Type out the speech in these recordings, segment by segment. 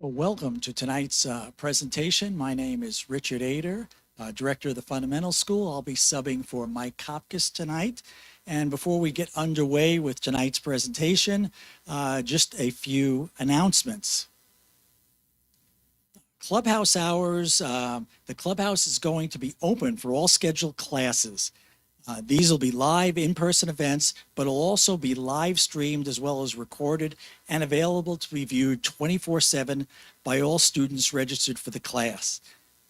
Well, welcome to tonight's presentation. My name is Richard Ader, Director of the Fundamental School. I'll be subbing for Mike Kopkis tonight. And before we get underway with tonight's presentation, just a few announcements. Clubhouse hours, the Clubhouse is going to be open for all scheduled classes. These will be live in-person events, but will also be live streamed as well as recorded and available to be viewed 24/7 by all students registered for the class.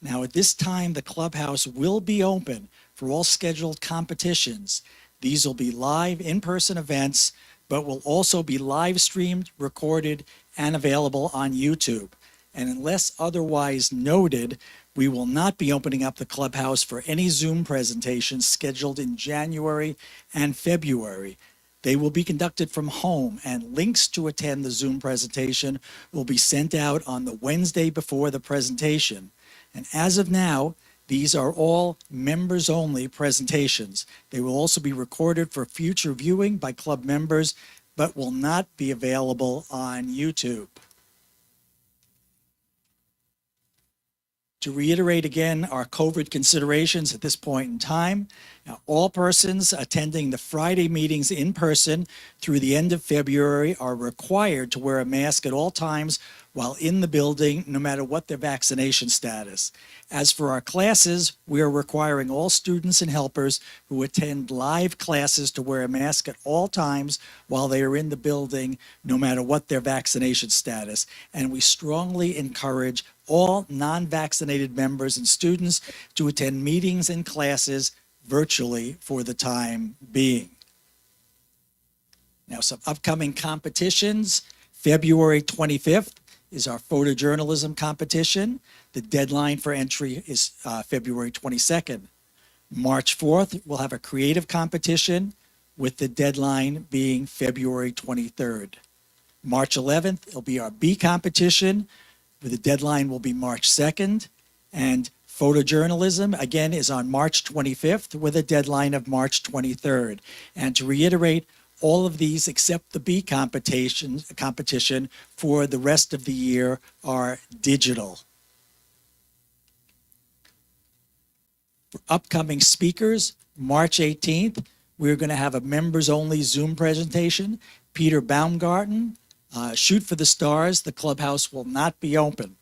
Now at this time, the Clubhouse will be open for all scheduled competitions. These will be live in-person events, but will also be live streamed, recorded, and available on YouTube. And unless otherwise noted, we will not be opening up the Clubhouse for any Zoom presentations scheduled in January and February. They will be conducted from home, and links to attend the Zoom presentation will be sent out on the Wednesday before the presentation. And as of now, these are all members-only presentations. They will also be recorded for future viewing by club members, but will not be available on YouTube. To reiterate again our COVID considerations at this point in time, now, all persons attending the Friday meetings in person through the end of February are required to wear a mask at all times while in the building, no matter what their vaccination status. As for our classes, we are requiring all students and helpers who attend live classes to wear a mask at all times while they are in the building, no matter what their vaccination status. And we strongly encourage all non-vaccinated members and students to attend meetings and classes virtually for the time being. Now, some upcoming competitions. February 25th is our Photojournalism Competition. The deadline for entry is February 22nd. March 4th, we'll have a creative competition with the deadline being February 23rd. March 11th, it'll be our B competition, where the deadline will be March 2nd. And Photojournalism, again, is on March 25th with a deadline of March 23rd. And to reiterate, all of these except the B competition for the rest of the year are digital. For upcoming speakers, March 18th, we're going to have a members-only Zoom presentation. Peter Baumgarten, Shoot for the Stars, the Clubhouse will not be open.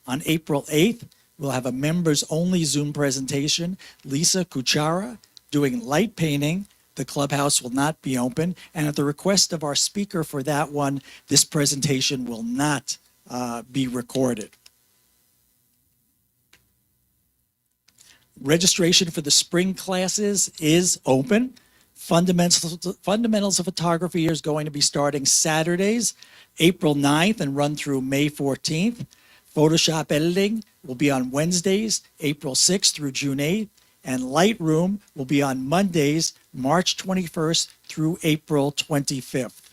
On April 8th, we'll have a members-only Zoom presentation. Lisa Kuchara doing light painting. The Clubhouse will not be open. And at the request of our speaker for that one, this presentation will not be recorded. Registration for the spring classes is open. Fundamentals of Photography is going to be starting Saturdays, April 9th and run through May 14th. Photoshop editing will be on Wednesdays, April 6th through June 8th, and Lightroom will be on Mondays, March 21st through April 25th.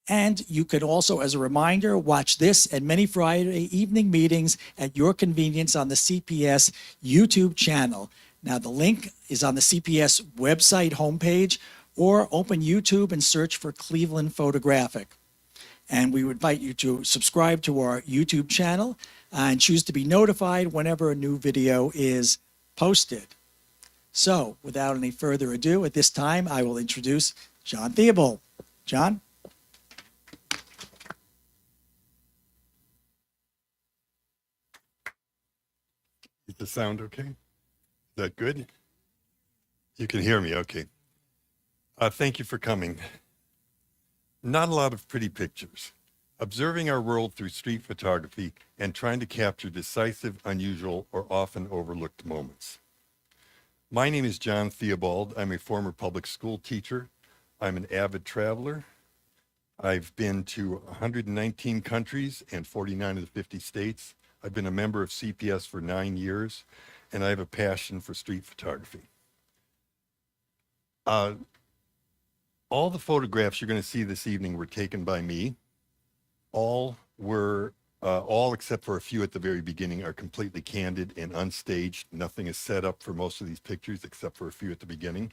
And you can also, as a reminder, watch this and many Friday evening meetings at your convenience on the CPS YouTube channel. Now, the link is on the CPS website homepage, or open YouTube and search for Cleveland Photographic. And we would invite you to subscribe to our YouTube channel and choose to be notified whenever a new video is posted. So, without any further ado, at this time, I will introduce Jon Theobald. Jon? Is the sound okay? Is that good? You can hear me, okay. Thank you for coming. Not a lot of pretty pictures. Observing our world through street photography and trying to capture decisive, unusual, or often overlooked moments. My name is Jon Theobald. I'm a former public school teacher. I'm an avid traveler. I've been to 119 countries and 49 of the 50 states. I've been a member of CPS for 9 years, and I have a passion for street photography. All the photographs you're going to see this evening were taken by me. All except for a few at the very beginning are completely candid and unstaged. Nothing is set up for most of these pictures except for a few at the beginning.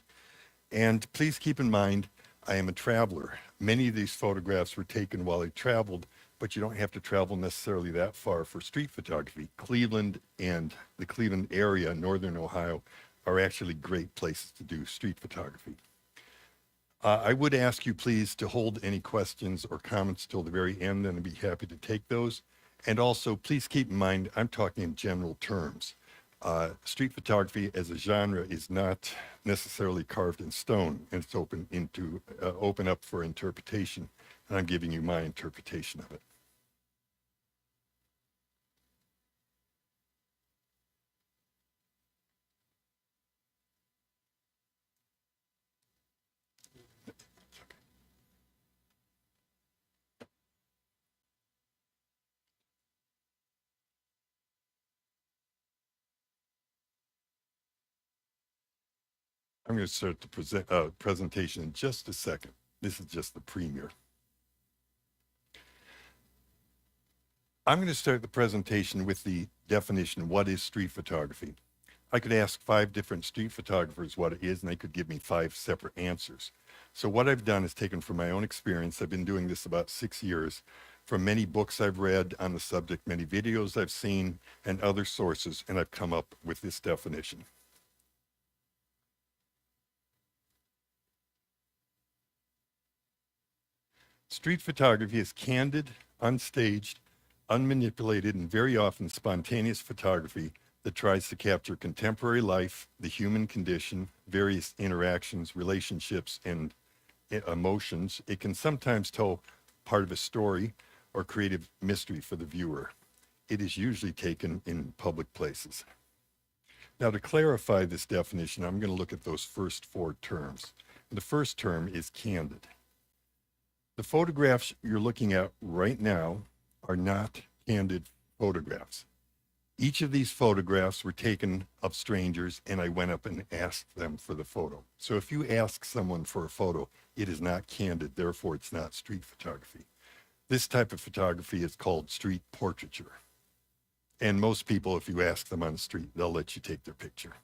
And please keep in mind, I am a traveler. Many of these photographs were taken while I traveled, but you don't have to travel necessarily that far for street photography. Cleveland and the Cleveland area, northern Ohio, are actually great places to do street photography. I would ask you please to hold any questions or comments till the very end, and I'd be happy to take those. And also, please keep in mind, I'm talking in general terms. Street photography as a genre is not necessarily carved in stone, and it's open up for interpretation, and I'm giving you my interpretation of it. I'm going to start the presentation in just a second. This is just the premiere. I'm going to start the presentation with the definition, what is street photography? I could ask 5 different street photographers what it is, and they could give me 5 separate answers. So what I've done is taken from my own experience. I've been doing this about 6 years, from many books I've read on the subject, many videos I've seen, and other sources, and I've come up with this definition. Street photography is candid, unstaged, unmanipulated, and very often spontaneous photography that tries to capture contemporary life, the human condition, various interactions, relationships, and emotions. It can sometimes tell part of a story or creative mystery for the viewer. It is usually taken in public places. Now, to clarify this definition, I'm going to look at those first 4 terms. The first term is candid. The photographs you're looking at right now are not candid photographs. Each of these photographs were taken of strangers, and I went up and asked them for the photo. So if you ask someone for a photo, it is not candid, therefore it's not street photography. This type of photography is called street portraiture. And most people, if you ask them on the street, they'll let you take their picture.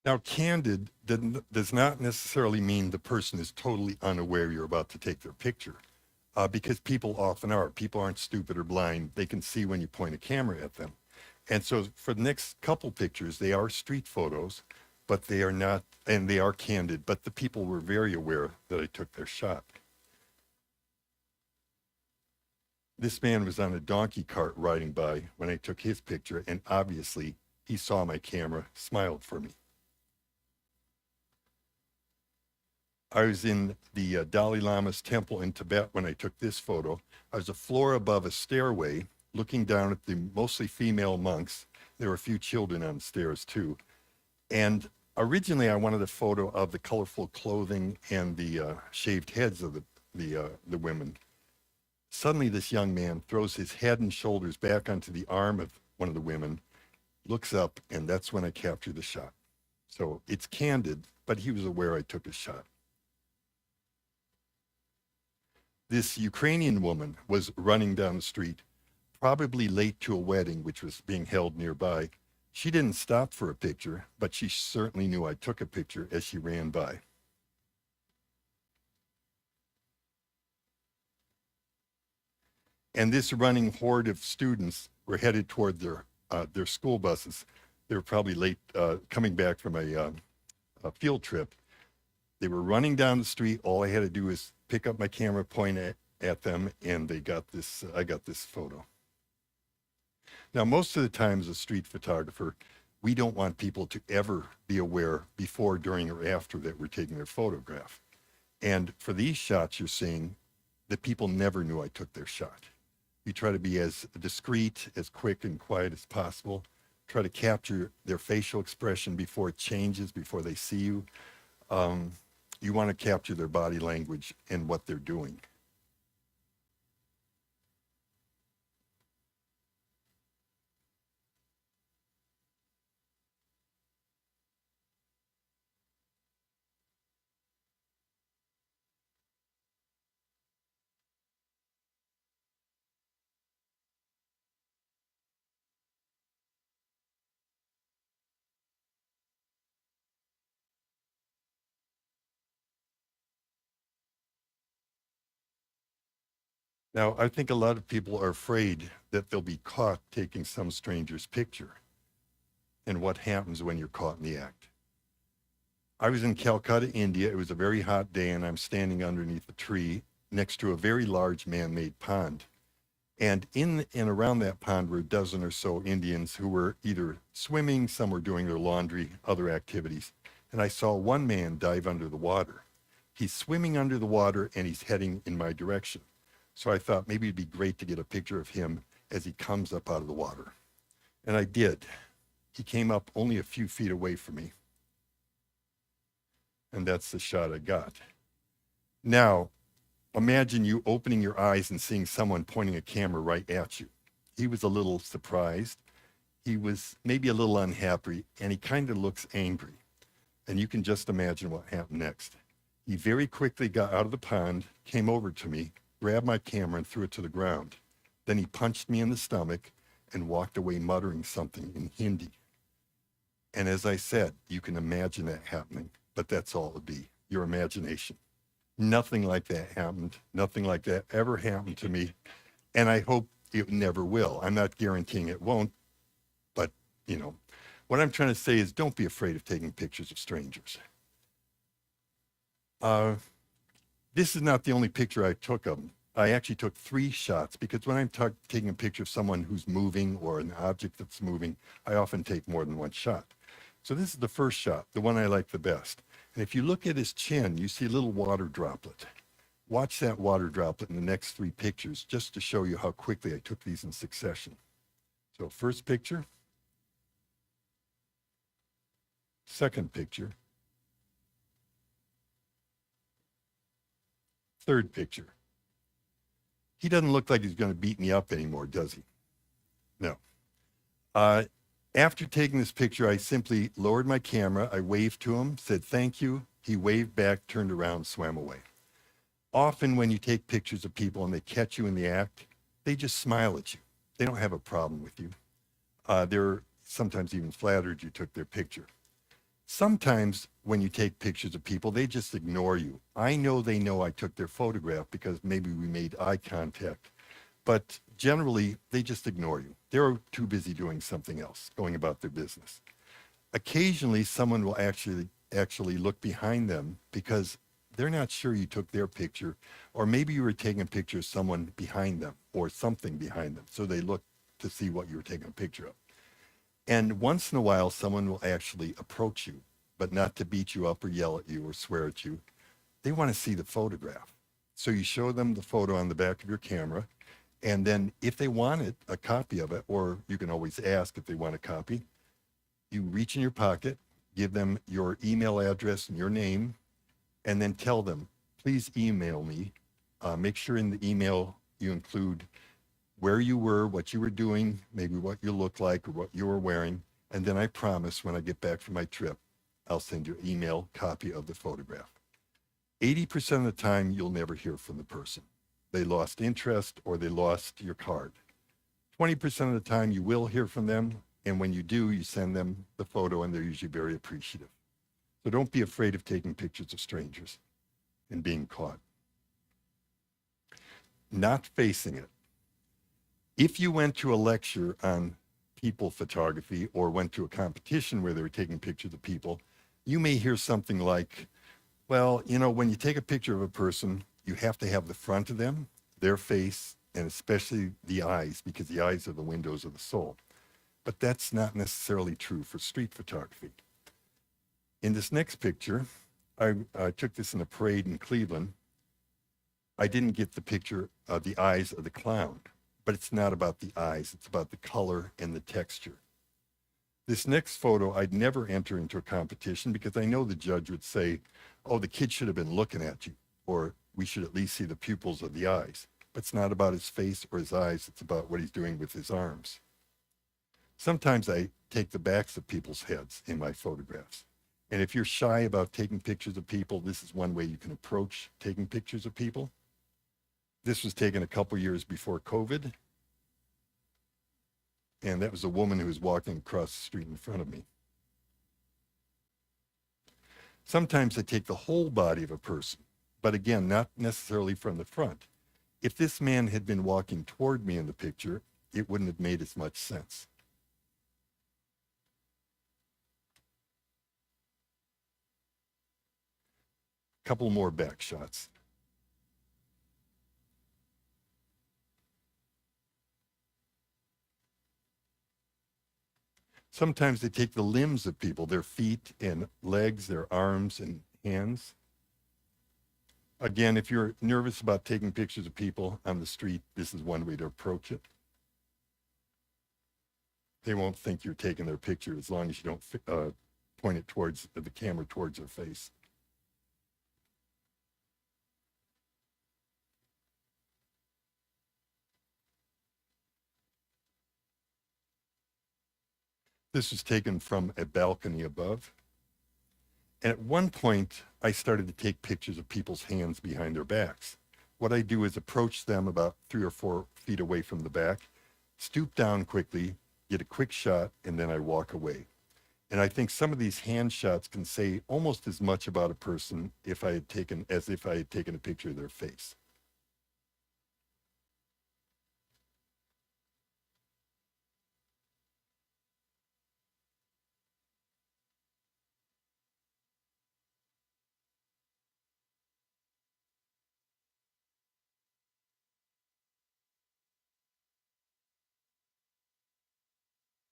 Now, candid does not necessarily mean the person is totally unaware you're about to take their picture, because people often are. People aren't stupid or blind. They can see when you point a camera at them. And so for the next couple pictures, they are street photos, but they are not, and they are candid, but the people were very aware that I took their shot. This man was on a donkey cart riding by when I took his picture, and obviously he saw my camera, smiled for me. I was in the Dalai Lama's temple in Tibet when I took this photo. I was a floor above a stairway looking down at the mostly female monks. There were a few children on the stairs too. And originally I wanted a photo of the colorful clothing and the shaved heads of the women. Suddenly this young man throws his head and shoulders back onto the arm of one of the women, looks up, and that's when I captured the shot. So it's candid, but he was aware I took a shot. This Ukrainian woman was running down the street, probably late to a wedding which was being held nearby. She didn't stop for a picture, but she certainly knew I took a picture as she ran by. And this running horde of students were headed toward their school buses. They were probably late, coming back from a field trip. They were running down the street. All I had to do was pick up my camera, point at them, and they got this. I got this photo. Now, most of the time as a street photographer, we don't want people to ever be aware before, during, or after that we're taking their photograph. And for these shots you're seeing, the people never knew I took their shot. You try to be as discreet, as quick and quiet as possible. Try to capture their facial expression before it changes, before they see you. You want to capture their body language and what they're doing. Now, I think a lot of people are afraid that they'll be caught taking some stranger's picture. And what happens when you're caught in the act? I was in Calcutta, India. It was a very hot day, and I'm standing underneath a tree next to a very large man-made pond. And in and around that pond were a dozen or so Indians who were either swimming, some were doing their laundry, other activities. And I saw one man dive under the water. He's swimming under the water, and he's heading in my direction. So I thought maybe it'd be great to get a picture of him as he comes up out of the water. And I did. He came up only a few feet away from me. And that's the shot I got. Now, imagine you opening your eyes and seeing someone pointing a camera right at you. He was a little surprised. He was maybe a little unhappy, and he kind of looks angry. And you can just imagine what happened next. He very quickly got out of the pond, came over to me, grabbed my camera and threw it to the ground. Then he punched me in the stomach and walked away muttering something in Hindi. And as I said, you can imagine that happening, but that's all it would be, your imagination. Nothing like that happened. Nothing like that ever happened to me. And I hope it never will. I'm not guaranteeing it won't, but what I'm trying to say is don't be afraid of taking pictures of strangers. This is not the only picture I took of him. I actually took 3 shots because when I'm taking a picture of someone who's moving or an object that's moving, I often take more than 1 shot. So this is the first shot, the one I like the best. And if you look at his chin, you see a little water droplet. Watch that water droplet in the next 3 pictures just to show you how quickly I took these in succession. So first picture, second picture, third picture. He doesn't look like he's going to beat me up anymore, does he? No. After taking this picture, I simply lowered my camera. I waved to him, said thank you. He waved back, turned around, swam away. Often when you take pictures of people and they catch you in the act, they just smile at you. They don't have a problem with you. They're sometimes even flattered you took their picture. Sometimes when you take pictures of people, they just ignore you. I know they know I took their photograph because maybe we made eye contact, but generally they just ignore you. They're too busy doing something else, going about their business. Occasionally someone will actually look behind them because they're not sure you took their picture, or maybe you were taking a picture of someone behind them or something behind them. So they look to see what you were taking a picture of. And once in a while, someone will actually approach you, but not to beat you up or yell at you or swear at you. They want to see the photograph. So you show them the photo on the back of your camera. And then if they wanted a copy of it, or you can always ask if they want a copy, you reach in your pocket, give them your email address and your name, and then tell them, please email me. Make sure in the email you include where you were, what you were doing, maybe what you look like or what you were wearing. And then I promise when I get back from my trip, I'll send you an email copy of the photograph. 80% of the time, you'll never hear from the person. They lost interest or they lost your card. 20% of the time, you will hear from them. And when you do, you send them the photo and they're usually very appreciative. So don't be afraid of taking pictures of strangers and being caught. Not facing it. If you went to a lecture on people photography or went to a competition where they were taking pictures of people, you may hear something like, well, when you take a picture of a person, you have to have the front of them, their face, and especially the eyes, because the eyes are the windows of the soul. But that's not necessarily true for street photography. In this next picture, I took this in a parade in Cleveland. I didn't get the picture of the eyes of the clown, but it's not about the eyes. It's about the color and the texture. This next photo, I'd never enter into a competition because I know the judge would say, oh, the kid should have been looking at you, or we should at least see the pupils of the eyes. But it's not about his face or his eyes. It's about what he's doing with his arms. Sometimes I take the backs of people's heads in my photographs. And if you're shy about taking pictures of people, this is one way you can approach taking pictures of people. This was taken a couple years before COVID. And that was a woman who was walking across the street in front of me. Sometimes I take the whole body of a person, but again, not necessarily from the front. If this man had been walking toward me in the picture, it wouldn't have made as much sense. Couple more back shots. Sometimes they take the limbs of people, their feet and legs, their arms and hands. Again, if you're nervous about taking pictures of people on the street, this is one way to approach it. They won't think you're taking their picture as long as you don't point it towards the camera towards their face. This was taken from a balcony above. And at one point, I started to take pictures of people's hands behind their backs. What I do is approach them about 3 or 4 feet away from the back, stoop down quickly, get a quick shot, and then I walk away. And I think some of these hand shots can say almost as much about a person as if I had taken a picture of their face.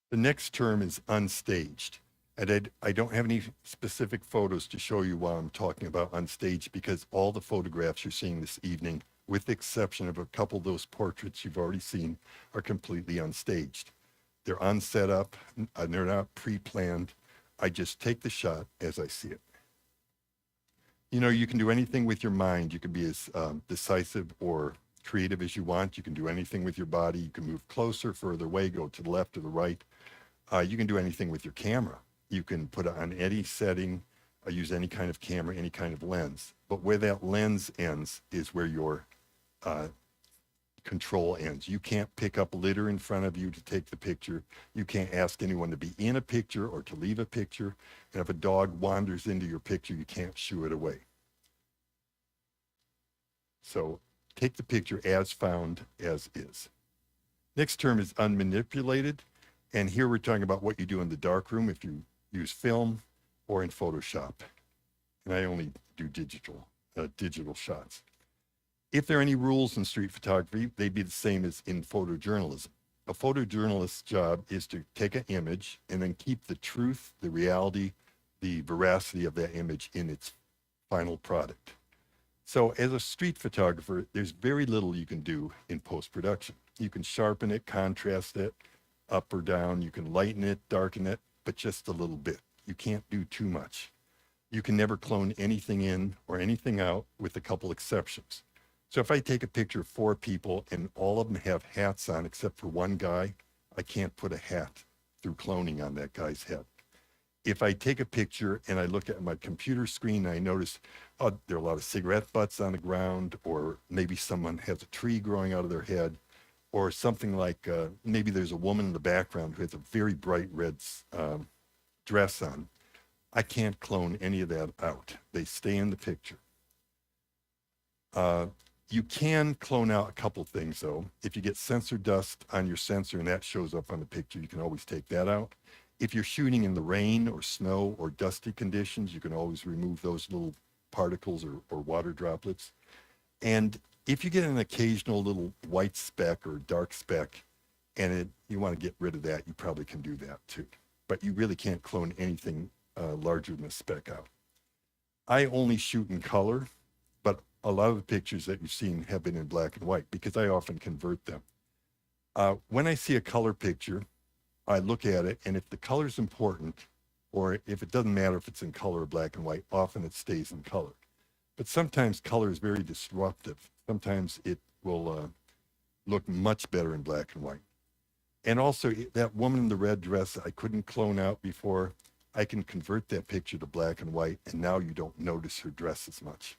The next term is unstaged. And I don't have any specific photos to show you while I'm talking about unstaged, because all the photographs you're seeing this evening, with the exception of a couple of those portraits you've already seen, are completely unstaged. They're unset up, and they're not pre-planned. I just take the shot as I see it. You know, you can do anything with your mind. You can be as decisive or creative as you want. You can do anything with your body. You can move closer, further away, go to the left or the right. You can do anything with your camera. You can put it on any setting, use any kind of camera, any kind of lens. But where that lens ends is where your control ends. You can't pick up litter in front of you to take the picture. You can't ask anyone to be in a picture or to leave a picture. And if a dog wanders into your picture, you can't shoo it away. So take the picture as found, as is. Next term is unmanipulated. And here we're talking about what you do in the darkroom if you use film or in Photoshop. And I only do digital shots. If there are any rules in street photography, they'd be the same as in photojournalism. A photojournalist's job is to take an image and then keep the truth, the reality, the veracity of that image in its final product. So as a street photographer, there's very little you can do in post-production. You can sharpen it, contrast it, up or down. You can lighten it, darken it, but just a little bit. You can't do too much. You can never clone anything in or anything out, with a couple exceptions. So if I take a picture of 4 people and all of them have hats on except for one guy, I can't put a hat through cloning on that guy's head. If I take a picture and I look at my computer screen and I notice, oh, there are a lot of cigarette butts on the ground, or maybe someone has a tree growing out of their head, or something like maybe there's a woman in the background who has a very bright red dress on, I can't clone any of that out. They stay in the picture. You can clone out a couple things, though. If you get sensor dust on your sensor and that shows up on the picture, you can always take that out. If you're shooting in the rain or snow or dusty conditions, you can always remove those little particles or water droplets. And if you get an occasional little white speck or dark speck and you want to get rid of that, you probably can do that too. But you really can't clone anything larger than a speck out. I only shoot in color, but a lot of the pictures that you've seen have been in black and white because I often convert them. When I see a color picture, I look at it, and if the color is important, or if it doesn't matter if it's in color or black and white, often it stays in color. But sometimes color is very disruptive. Sometimes it will look much better in black and white. And also that woman in the red dress I couldn't clone out before, I can convert that picture to black and white, and now you don't notice her dress as much.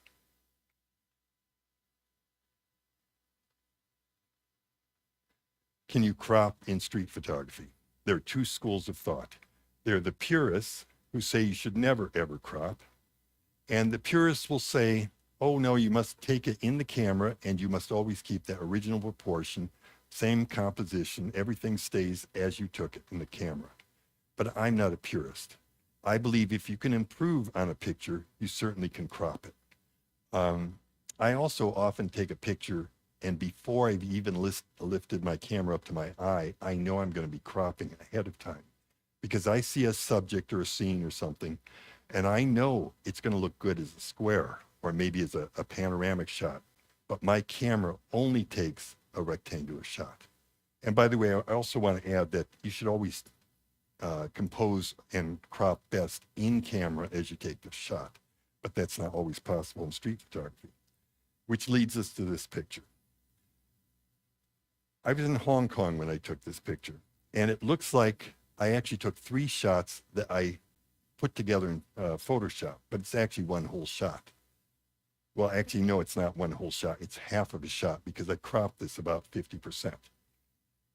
Can you crop in street photography? There are 2 schools of thought. There are the purists who say you should never, ever crop. And the purists will say, Oh no, you must take it in the camera and you must always keep that original proportion, same composition, everything stays as you took it in the camera. But I'm not a purist. I believe if you can improve on a picture, you certainly can crop it. I also often take a picture, and before I've even lifted my camera up to my eye, I know I'm going to be cropping ahead of time because I see a subject or a scene or something, and I know it's going to look good as a square or maybe as a panoramic shot, but my camera only takes a rectangular shot. And by the way, I also want to add that you should always compose and crop best in camera as you take the shot, but that's not always possible in street photography, which leads us to this picture. I was in Hong Kong when I took this picture, and it looks like I actually took 3 shots that I put together in Photoshop, but it's actually one whole shot. Well, actually, no, it's not one whole shot. It's half of a shot because I cropped this about 50%.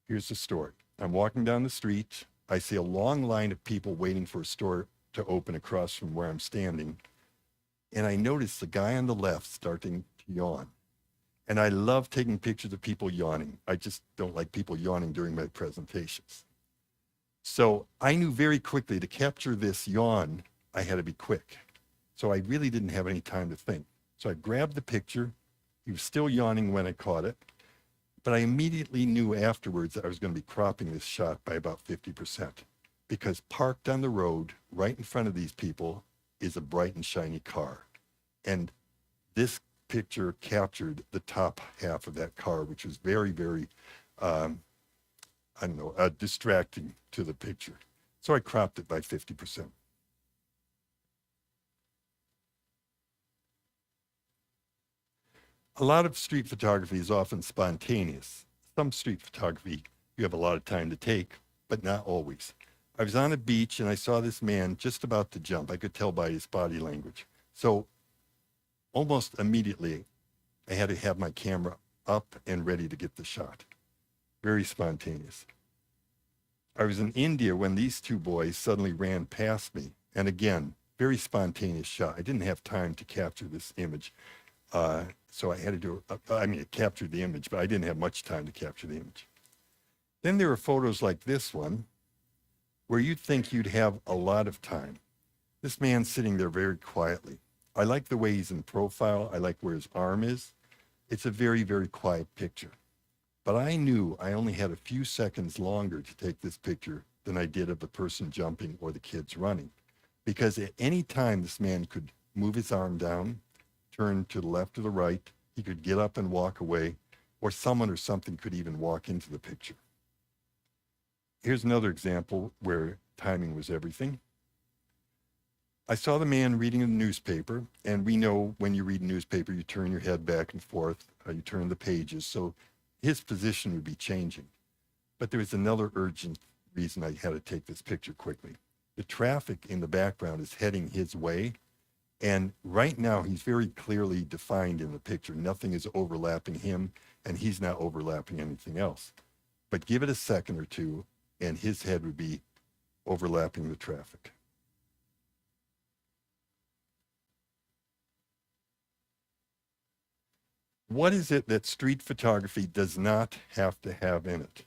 Here's the story. I'm walking down the street. I see a long line of people waiting for a store to open across from where I'm standing. And I notice the guy on the left starting to yawn. And I love taking pictures of people yawning. I just don't like people yawning during my presentations. So I knew very quickly to capture this yawn, I had to be quick. So I really didn't have any time to think. So I grabbed the picture. He was still yawning when I caught it. But I immediately knew afterwards that I was going to be cropping this shot by about 50% because parked on the road right in front of these people is a bright and shiny car. And this picture captured the top half of that car, which was very, very, distracting to the picture. So I cropped it by 50%. A lot of street photography is often spontaneous. Some street photography, you have a lot of time to take, but not always. I was on a beach and I saw this man just about to jump. I could tell by his body language. So almost immediately, I had to have my camera up and ready to get the shot. Very spontaneous. I was in India when these 2 boys suddenly ran past me. And again, very spontaneous shot. I didn't have time to capture this image. So I had to do, it captured the image, but I didn't have much time to capture the image. Then there are photos like this one, where you'd think you'd have a lot of time. This man's sitting there very quietly. I like the way he's in profile. I like where his arm is. It's a very, very quiet picture. But I knew I only had a few seconds longer to take this picture than I did of the person jumping or the kids running. Because at any time, this man could move his arm down, turn to the left or the right, he could get up and walk away, or someone or something could even walk into the picture. Here's another example where timing was everything. I saw the man reading a newspaper, and we know when you read a newspaper, you turn your head back and forth, you turn the pages, so his position would be changing. But there was another urgent reason I had to take this picture quickly. The traffic in the background is heading his way, and right now he's very clearly defined in the picture. Nothing is overlapping him, and he's not overlapping anything else. But give it a second or two, and his head would be overlapping the traffic. What is it that street photography does not have to have in it?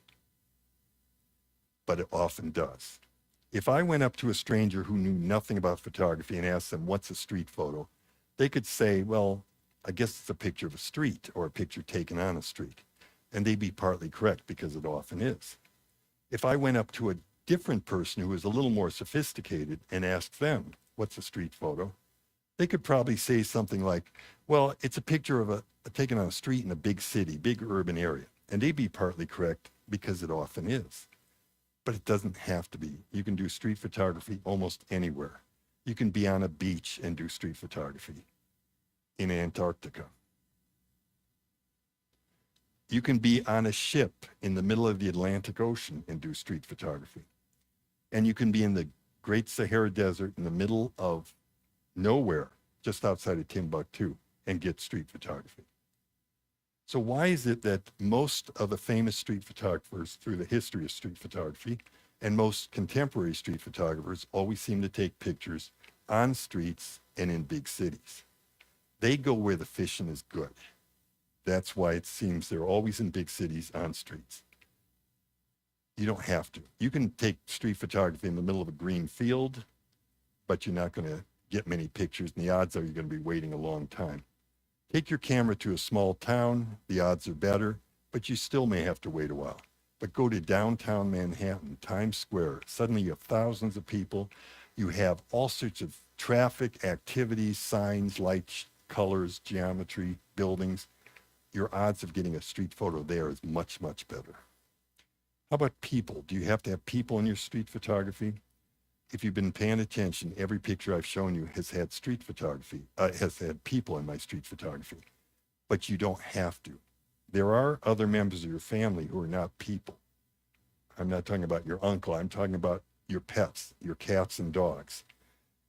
But it often does. If I went up to a stranger who knew nothing about photography and asked them, what's a street photo? They could say, well, I guess it's a picture of a street or a picture taken on a street. And they'd be partly correct because it often is. If I went up to a different person who was a little more sophisticated and asked them, what's a street photo? They could probably say something like, well, it's a picture of taken on a street in a big city, big urban area. And they'd be partly correct because it often is. But it doesn't have to be. You can do street photography almost anywhere. You can be on a beach and do street photography in Antarctica. You can be on a ship in the middle of the Atlantic Ocean and do street photography. And you can be in the Great Sahara Desert in the middle of nowhere, just outside of Timbuktu, and get street photography. So why is it that most of the famous street photographers through the history of street photography and most contemporary street photographers always seem to take pictures on streets and in big cities? They go where the fishing is good. That's why it seems they're always in big cities on streets. You don't have to. You can take street photography in the middle of a green field, but you're not going to get many pictures, and the odds are you're going to be waiting a long time. Take your camera to a small town, the odds are better, but you still may have to wait a while. But go to downtown Manhattan, Times Square, suddenly you have thousands of people. You have all sorts of traffic, activities, signs, lights, colors, geometry, buildings. Your odds of getting a street photo there is much, much better. How about people? Do you have to have people in your street photography? If you've been paying attention, every picture I've shown you has had street photography, has had people in my street photography, but you don't have to. There are other members of your family who are not people. I'm not talking about your uncle. I'm talking about your pets, your cats and dogs.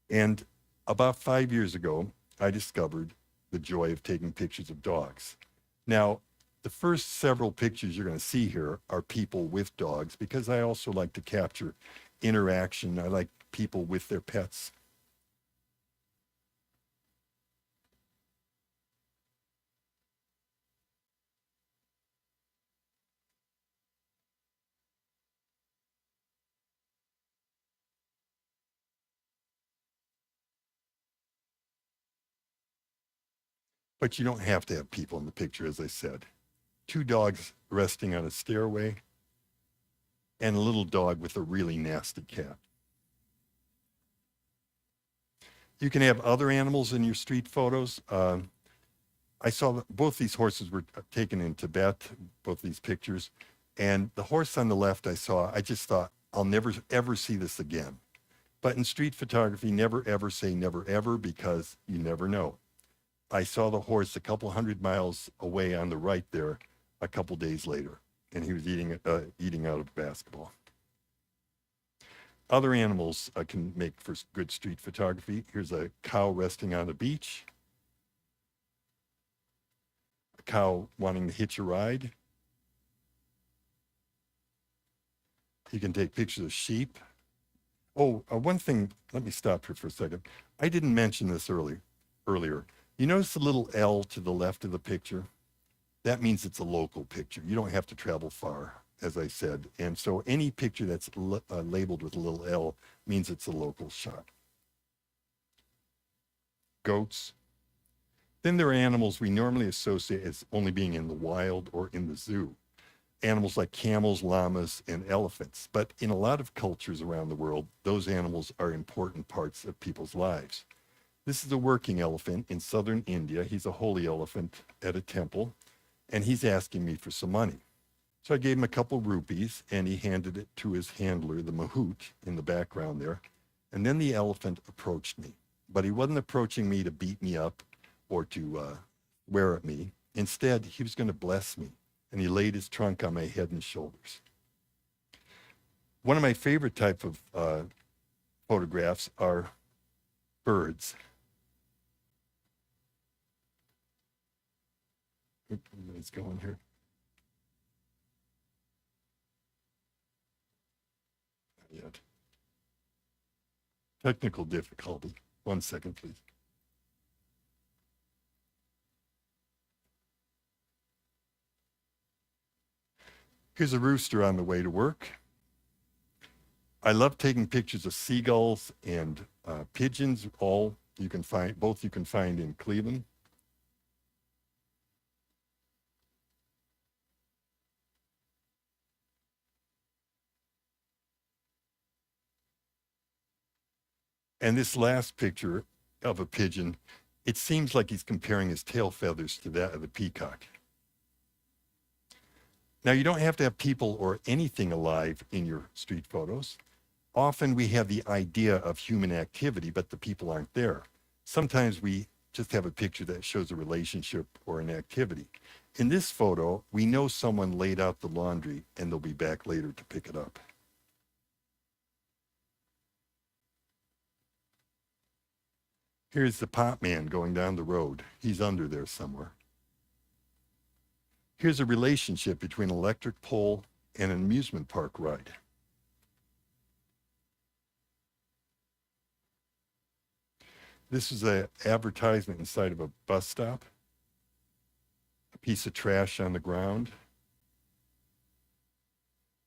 And about 5 years ago, I discovered the joy of taking pictures of dogs. Now, the first several pictures you're going to see here are people with dogs, because I also like to capture interaction. I like people with their pets. But you don't have to have people in the picture, as I said. 2 dogs resting on a stairway, and a little dog with a really nasty cat. You can have other animals in your street photos. I saw that both these horses were taken in Tibet, both these pictures. And the horse on the left I saw, I just thought, I'll never, ever see this again. But in street photography, never, ever say never, ever, because you never know. I saw the horse a couple hundred miles away on the right there a couple days later, and he was eating out of a basketball. Other animals can make for good street photography. Here's a cow resting on a beach. A cow wanting to hitch a ride. You can take pictures of sheep. Oh, one thing, let me stop here for a second. I didn't mention this earlier. You notice the little L to the left of the picture? That means it's a local picture. You don't have to travel far, as I said. And so any picture that's labeled with a little L means it's a local shot. Goats. Then there are animals we normally associate as only being in the wild or in the zoo. Animals like camels, llamas, and elephants. But in a lot of cultures around the world, those animals are important parts of people's lives. This is a working elephant in southern India. He's a holy elephant at a temple, and he's asking me for some money. So I gave him a couple rupees, and he handed it to his handler, the mahout, in the background there. And then the elephant approached me. But he wasn't approaching me to beat me up or to swear at me. Instead, he was going to bless me, and he laid his trunk on my head and shoulders. One of my favorite type of photographs are birds. Let's go in here. Not yet. Technical difficulty. 1 second, please. Here's a rooster on the way to work. I love taking pictures of seagulls and pigeons. Both you can find in Cleveland. And this last picture of a pigeon, it seems like he's comparing his tail feathers to that of the peacock. Now, you don't have to have people or anything alive in your street photos. Often we have the idea of human activity, but the people aren't there. Sometimes we just have a picture that shows a relationship or an activity. In this photo, we know someone laid out the laundry and they'll be back later to pick it up. Here's the pot man going down the road. He's under there somewhere. Here's a relationship between an electric pole and an amusement park ride. This is an advertisement inside of a bus stop, a piece of trash on the ground.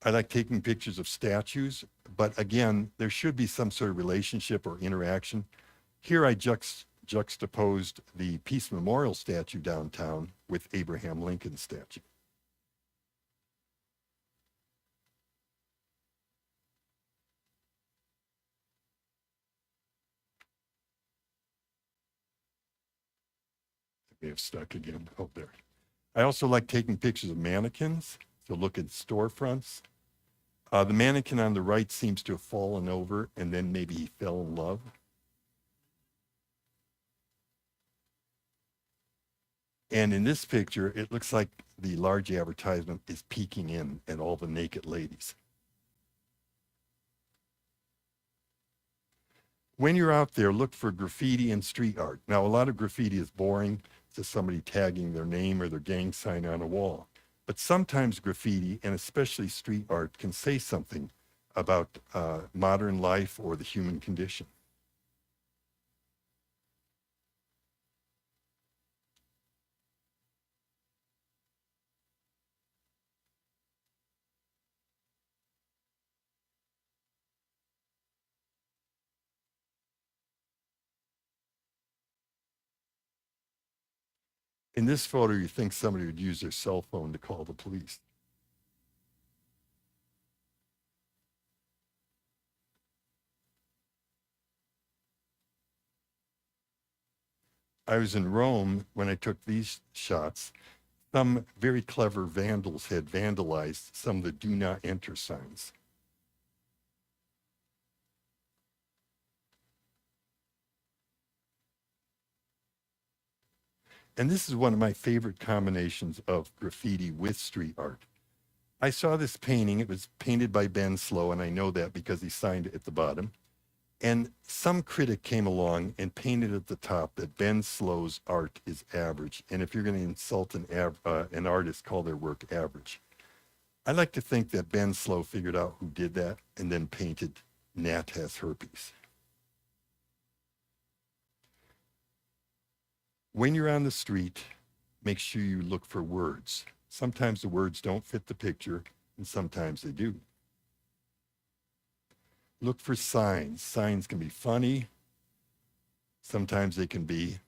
I like taking pictures of statues, but again, there should be some sort of relationship or interaction. Here I juxtaposed the Peace Memorial statue downtown with Abraham Lincoln's statue. I may have stuck again. Oh, there. I also like taking pictures of mannequins. So look at storefronts. The mannequin on the right seems to have fallen over and then maybe he fell in love. And in this picture, it looks like the large advertisement is peeking in at all the naked ladies. When you're out there, look for graffiti and street art. Now, a lot of graffiti is boring. It's just somebody tagging their name or their gang sign on a wall. But sometimes graffiti, and especially street art, can say something about modern life or the human condition. In this photo, you think somebody would use their cell phone to call the police. I was in Rome when I took these shots. Some very clever vandals had vandalized some of the do not enter signs. And this is one of my favorite combinations of graffiti with street art. I saw this painting. It was painted by Ben Slow, and I know that because he signed it at the bottom. And some critic came along and painted at the top that Ben Slow's art is average. And if you're going to insult an artist, call their work average. I like to think that Ben Slow figured out who did that and then painted Nat has herpes. When you're on the street, make sure you look for words. Sometimes the words don't fit the picture, and sometimes they do. Look for signs. Signs can be funny. Sometimes they can be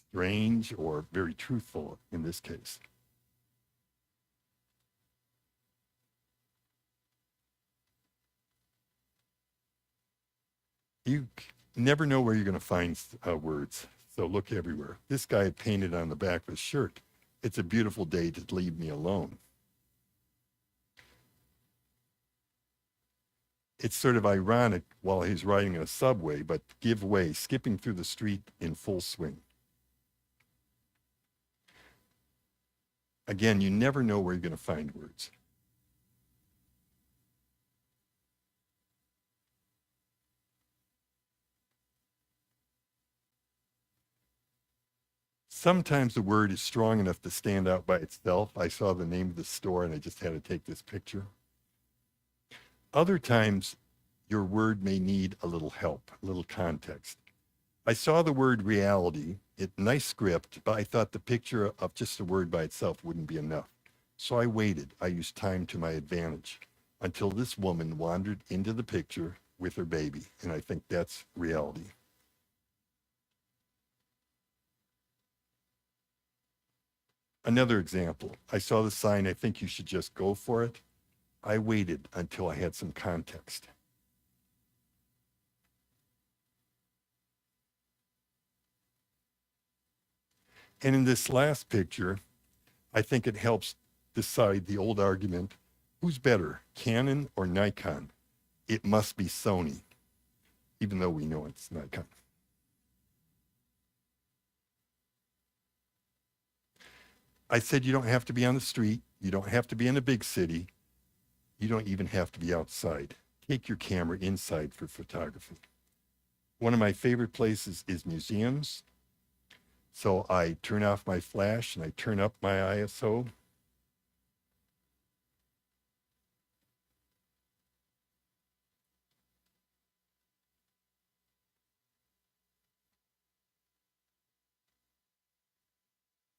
strange or very truthful in this case. You never know where you're going to find words, so look everywhere. This guy had painted on the back of his shirt, "It's a beautiful day to leave me alone." It's sort of ironic while he's riding in a subway, but give way, skipping through the street in full swing. Again, you never know where you're going to find words. Sometimes the word is strong enough to stand out by itself. I saw the name of the store and I just had to take this picture. Other times, your word may need a little help, a little context. I saw the word reality, nice script, but I thought the picture of just the word by itself wouldn't be enough. So I waited. I used time to my advantage until this woman wandered into the picture with her baby. And I think that's reality. Another example, I saw the sign, "I think you should just go for it." I waited until I had some context. And in this last picture, I think it helps decide the old argument, who's better, Canon or Nikon? It must be Sony, even though we know it's Nikon. I said you don't have to be on the street. You don't have to be in a big city. You don't even have to be outside. Take your camera inside for photography. One of my favorite places is museums. So I turn off my flash and I turn up my ISO.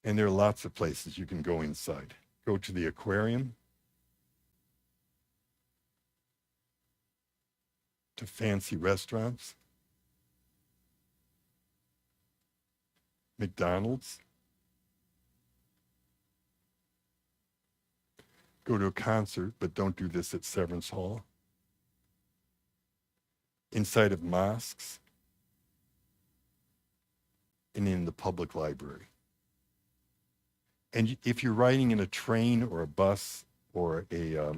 And there are lots of places you can go inside. Go to the aquarium, to fancy restaurants, McDonald's, go to a concert, but don't do this at Severance Hall, inside of mosques, and in the public library. And if you're riding in a train or a bus or a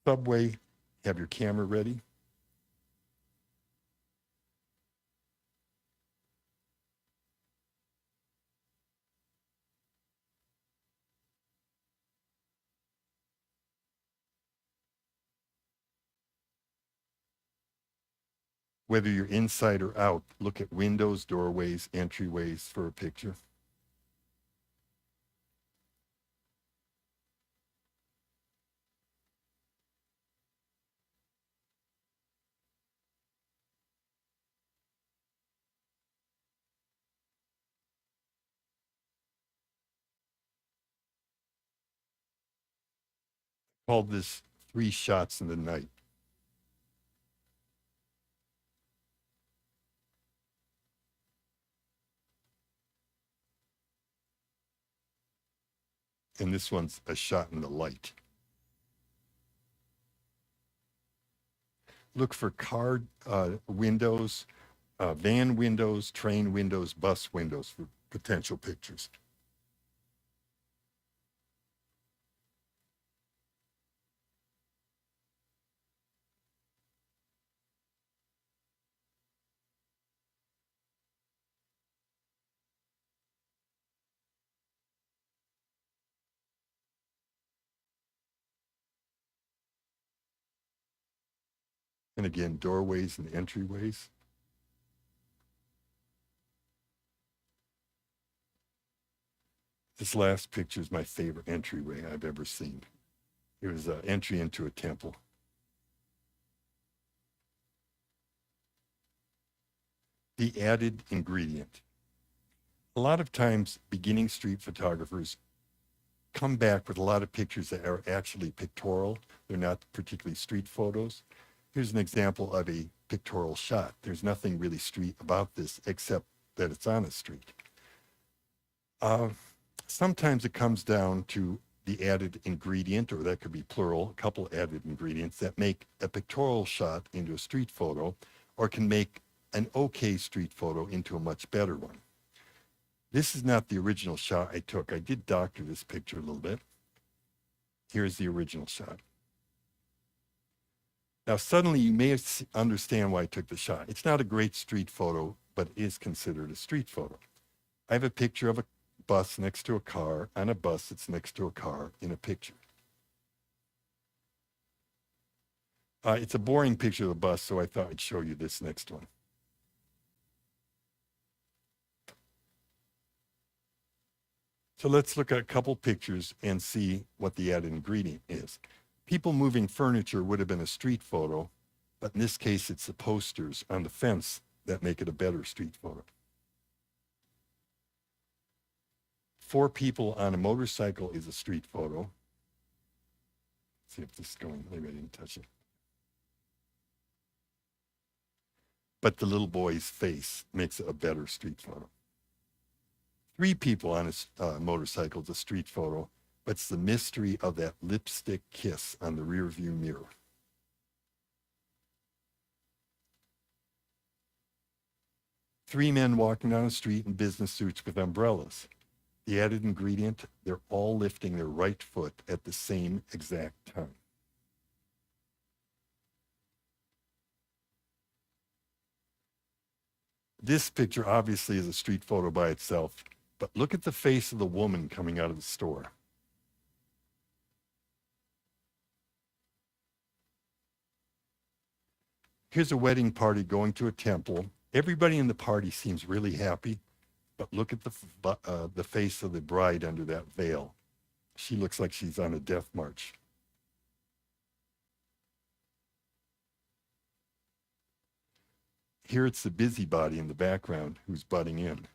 subway, have your camera ready. Whether you're inside or out, look at windows, doorways, entryways for a picture. Called this 3 shots in the night. And this one's a shot in the light. Look for car windows, van windows, train windows, bus windows for potential pictures. And again, doorways and entryways. This last picture is my favorite entryway I've ever seen. It was an entry into a temple. The added ingredient. A lot of times, beginning street photographers come back with a lot of pictures that are actually pictorial. They're not particularly street photos. Here's an example of a pictorial shot. There's nothing really street about this except that it's on a street. Sometimes it comes down to the added ingredient, or that could be plural, a couple added ingredients that make a pictorial shot into a street photo, or can make an okay street photo into a much better one. This is not the original shot I took. I did doctor this picture a little bit. Here's the original shot. Now, suddenly you may understand why I took the shot. It's not a great street photo, but it is considered a street photo. I have a picture of a bus next to a car, on a bus that's next to a car in a picture. It's a boring picture of the bus, so I thought I'd show you this next one. So let's look at a couple pictures and see what the added ingredient is. People moving furniture would have been a street photo, but in this case, it's the posters on the fence that make it a better street photo. 4 people on a motorcycle is a street photo. Let's see if this is going, maybe I didn't touch it. But the little boy's face makes it a better street photo. 3 people on a motorcycle is a street photo, but it's the mystery of that lipstick kiss on the rear view mirror. Three men walking down the street in business suits with umbrellas. The added ingredient, they're all lifting their right foot at the same exact time. This picture obviously is a street photo by itself, but look at the face of the woman coming out of the store. Here's a wedding party going to a temple. Everybody in the party seems really happy, but look at the face of the bride under that veil. She looks like she's on a death march. Here it's the busybody in the background who's butting in.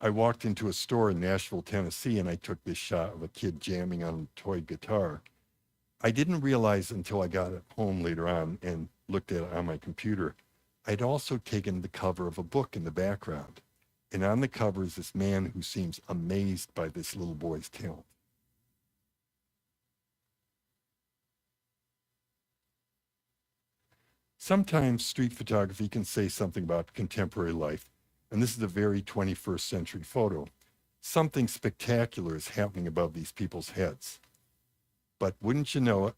I walked into a store in Nashville, Tennessee, and I took this shot of a kid jamming on a toy guitar. I didn't realize until I got it home later on and looked at it on my computer, I'd also taken the cover of a book in the background. And on the cover is this man who seems amazed by this little boy's talent. Sometimes street photography can say something about contemporary life, and this is a very 21st century photo. Something spectacular is happening above these people's heads. But wouldn't you know it,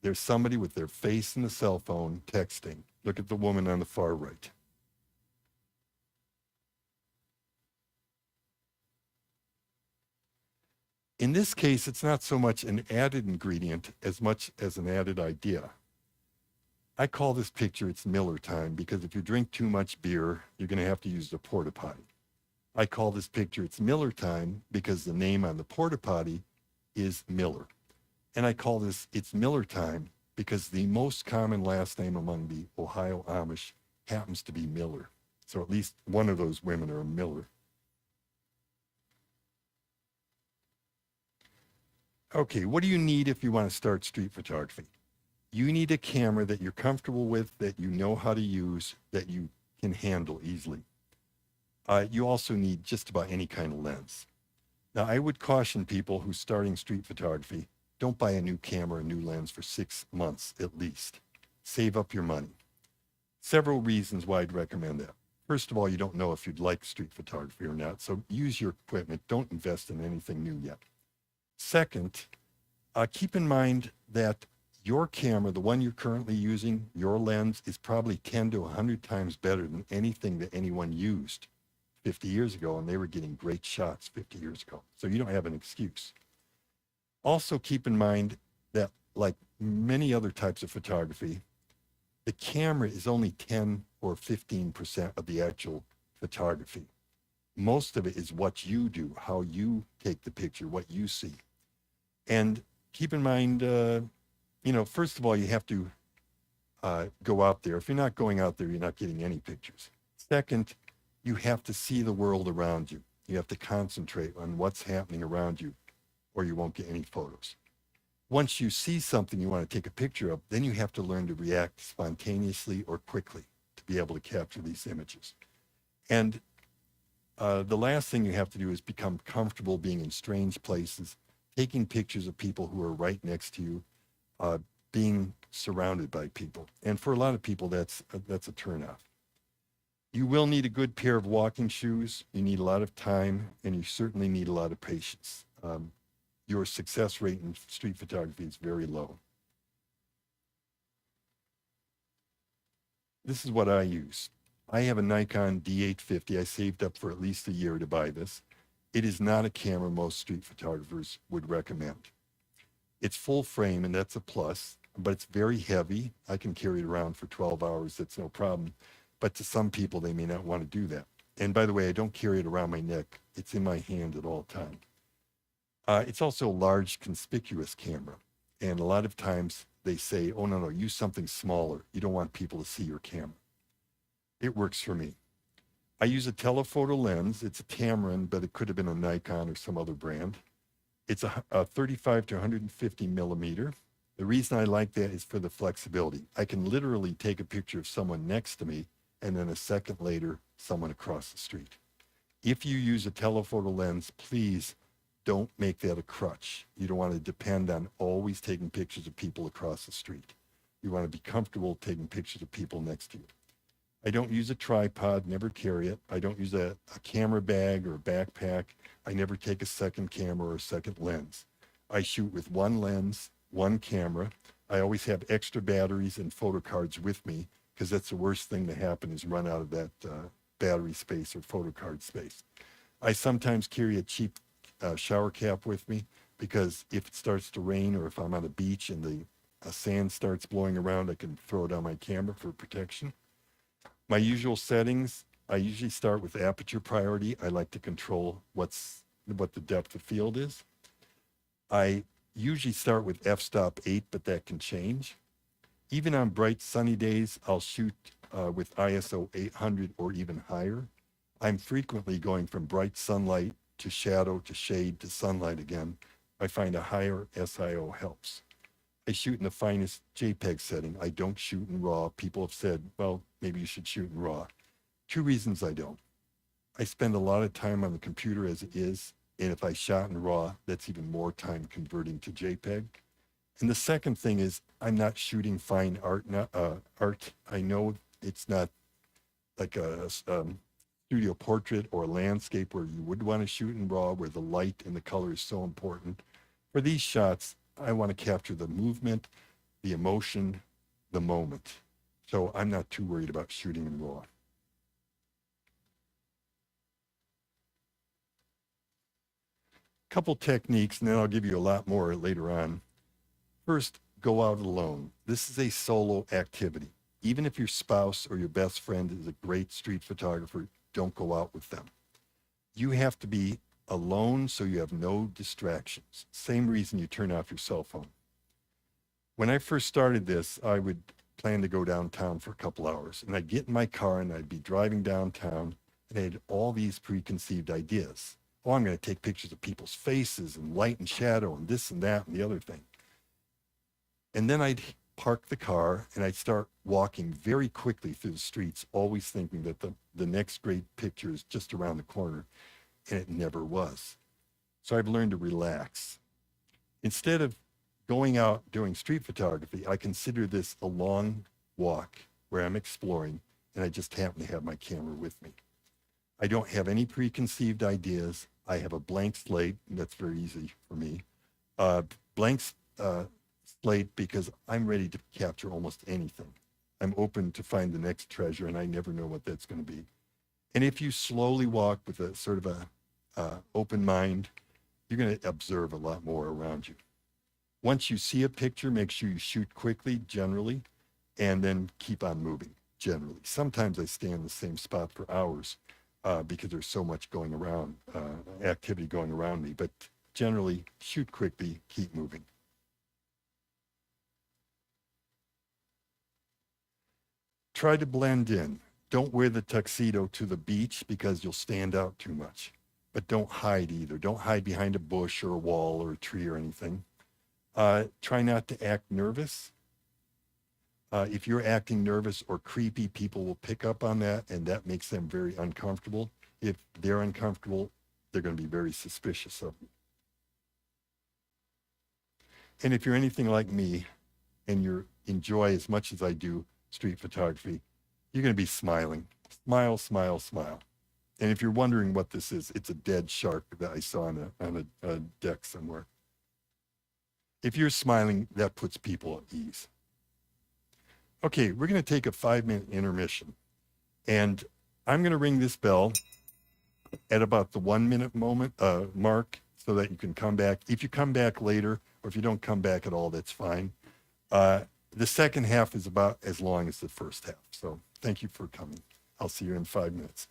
there's somebody with their face in the cell phone texting. Look at the woman on the far right. In this case, it's not so much an added ingredient as much as an added idea. I call this picture, it's Miller time, because if you drink too much beer, you're going to have to use the porta potty. I call this picture, it's Miller time, because the name on the porta potty is Miller. And I call this, it's Miller time, because the most common last name among the Ohio Amish happens to be Miller. So at least one of those women are a Miller. Okay, what do you need if you want to start street photography? You need a camera that you're comfortable with, that you know how to use, that you can handle easily. You also need just about any kind of lens. Now, I would caution people who's starting street photography, don't buy a new camera, a new lens for 6 months at least. Save up your money. Several reasons why I'd recommend that. First of all, you don't know if you'd like street photography or not, so use your equipment. Don't invest in anything new yet. Second, keep in mind that your camera, the one you're currently using, your lens, is probably 10 to 100 times better than anything that anyone used 50 years ago, and they were getting great shots 50 years ago. So you don't have an excuse. Also keep in mind that, like many other types of photography, the camera is only 10 or 15% of the actual photography. Most of it is what you do, how you take the picture, what you see. And keep in mind, first of all, you have to go out there. If you're not going out there, you're not getting any pictures. Second, you have to see the world around you. You have to concentrate on what's happening around you, or you won't get any photos. Once you see something you want to take a picture of, then you have to learn to react spontaneously or quickly to be able to capture these images. And the last thing you have to do is become comfortable being in strange places, taking pictures of people who are right next to you, being surrounded by people. And for a lot of people, that's a turnoff. You will need a good pair of walking shoes. You need a lot of time, and you certainly need a lot of patience. Your success rate in street photography is very low. This is what I use. I have a Nikon D850. I saved up for at least a year to buy this. It is not a camera most street photographers would recommend. It's full frame, and that's a plus, but it's very heavy. I can carry it around for 12 hours. That's no problem. But to some people, they may not want to do that. And by the way, I don't carry it around my neck. It's in my hand at all times. It's also a large, conspicuous camera. And a lot of times they say, oh, no, use something smaller. You don't want people to see your camera. It works for me. I use a telephoto lens. It's a Tamron, but it could have been a Nikon or some other brand. It's a 35 to 150 millimeter. The reason I like that is for the flexibility. I can literally take a picture of someone next to me, and then a second later, someone across the street. If you use a telephoto lens, please don't make that a crutch. You don't want to depend on always taking pictures of people across the street. You want to be comfortable taking pictures of people next to you. I don't use a tripod, never carry it. I don't use a camera bag or a backpack. I never take a second camera or a second lens. I shoot with one lens, one camera. I always have extra batteries and photo cards with me, because that's the worst thing to happen is run out of that battery space or photo card space. I sometimes carry a cheap shower cap with me, because if it starts to rain or if I'm on a beach and the sand starts blowing around, I can throw it on my camera for protection. My usual settings, I usually start with aperture priority. I like to control what the depth of field is. I usually start with f-stop 8, but that can change. Even on bright sunny days, I'll shoot with ISO 800 or even higher. I'm frequently going from bright sunlight to shadow to shade to sunlight again. I find a higher SIO helps. I shoot in the finest JPEG setting. I don't shoot in RAW. People have said, well, maybe you should shoot in RAW. Two reasons I don't. I spend a lot of time on the computer as it is, and if I shot in RAW, that's even more time converting to JPEG. And the second thing is I'm not shooting fine art. Art. I know it's not like a studio portrait or a landscape where you would want to shoot in RAW, where the light and the color is so important. For these shots, I want to capture the movement, the emotion, the moment. So I'm not too worried about shooting in RAW. Couple techniques, and then I'll give you a lot more later on. First, go out alone. This is a solo activity. Even if your spouse or your best friend is a great street photographer, don't go out with them. You have to be alone so you have no distractions. Same reason you turn off your cell phone. When I first started this, I would plan to go downtown for a couple hours, and I'd get in my car and I'd be driving downtown, and I had all these preconceived ideas. Oh, I'm going to take pictures of people's faces and light and shadow and this and that and the other thing. And then I'd park the car and I'd start walking very quickly through the streets, always thinking that the next great picture is just around the corner, and it never was. So I've learned to relax. Instead of going out doing street photography, I consider this a long walk where I'm exploring, and I just happen to have my camera with me. I don't have any preconceived ideas. I have a blank slate, and that's very easy for me. Blank slate because I'm ready to capture almost anything. I'm open to find the next treasure, and I never know what that's going to be. And if you slowly walk with a sort of a open mind, you're going to observe a lot more around you. Once you see a picture, make sure you shoot quickly, generally, and then keep on moving, generally. Sometimes I stay in the same spot for hours because there's so much going around, activity going around me. But generally, shoot quickly, keep moving. Try to blend in. Don't wear the tuxedo to the beach because you'll stand out too much. But don't hide either. Don't hide behind a bush or a wall or a tree or anything. Try not to act nervous. If you're acting nervous or creepy, people will pick up on that, and that makes them very uncomfortable. If they're uncomfortable, they're going to be very suspicious of you. And if you're anything like me and you enjoy as much as I do street photography, you're going to be smiling. Smile, smile, smile. And if you're wondering what this is, it's a dead shark that I saw on a deck somewhere. If you're smiling, that puts people at ease. Okay, we're going to take a 5-minute intermission. And I'm going to ring this bell at about the 1-minute mark so that you can come back. If you come back later, or if you don't come back at all, that's fine. The second half is about as long as the first half. So thank you for coming. I'll see you in 5 minutes.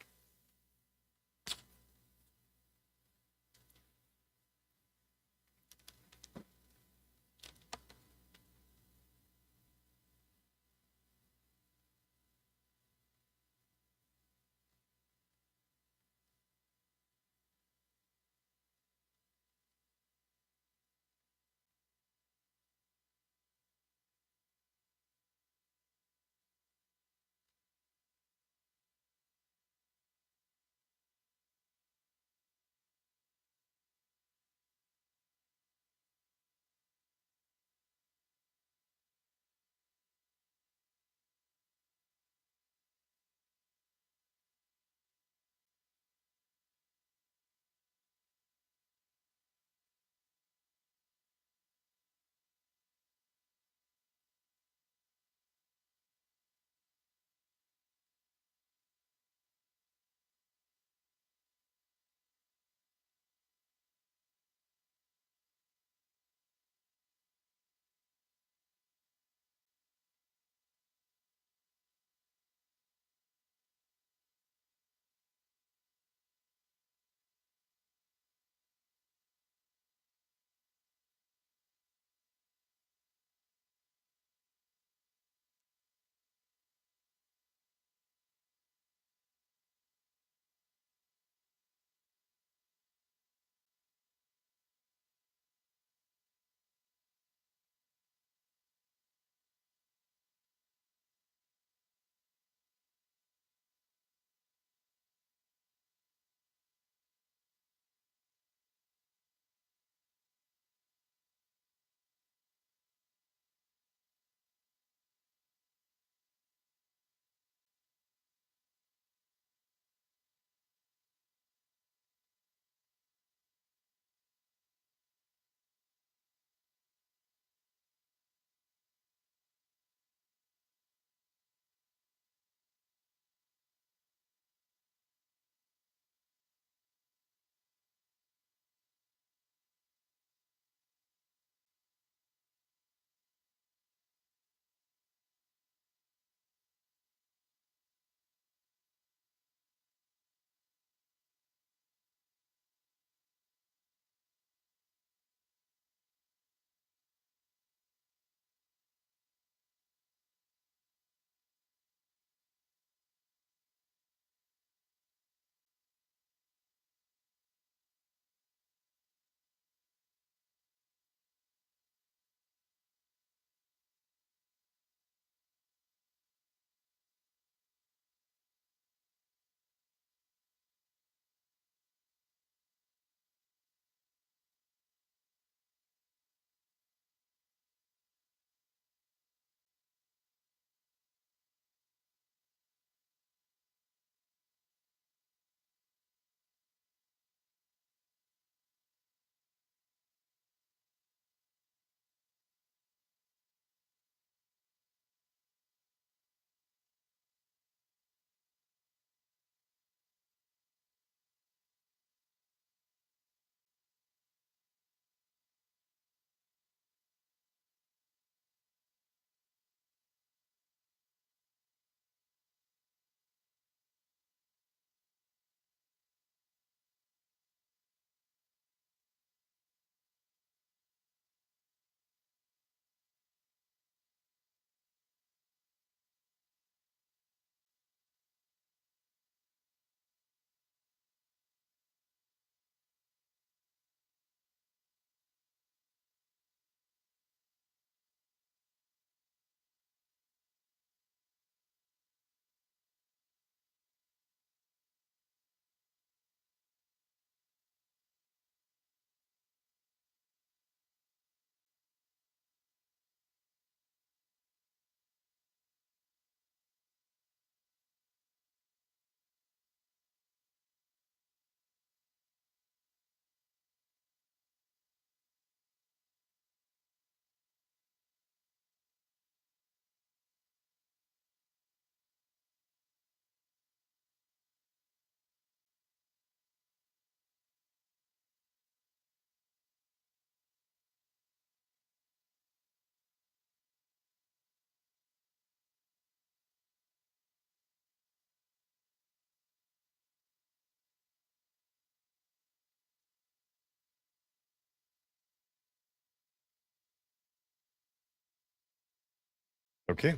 Okay.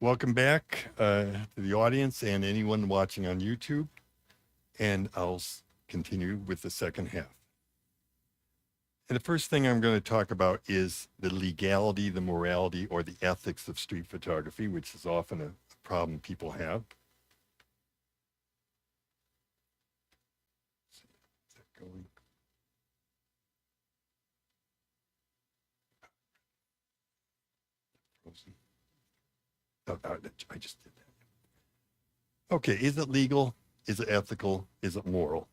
Welcome back to the audience and anyone watching on YouTube. And I'll continue with the second half. And the first thing I'm going to talk about is the legality, the morality, or the ethics of street photography, which is often a problem people have. Is that going? Oh, I just did that. Okay, is it legal? Is it ethical? Is it moral?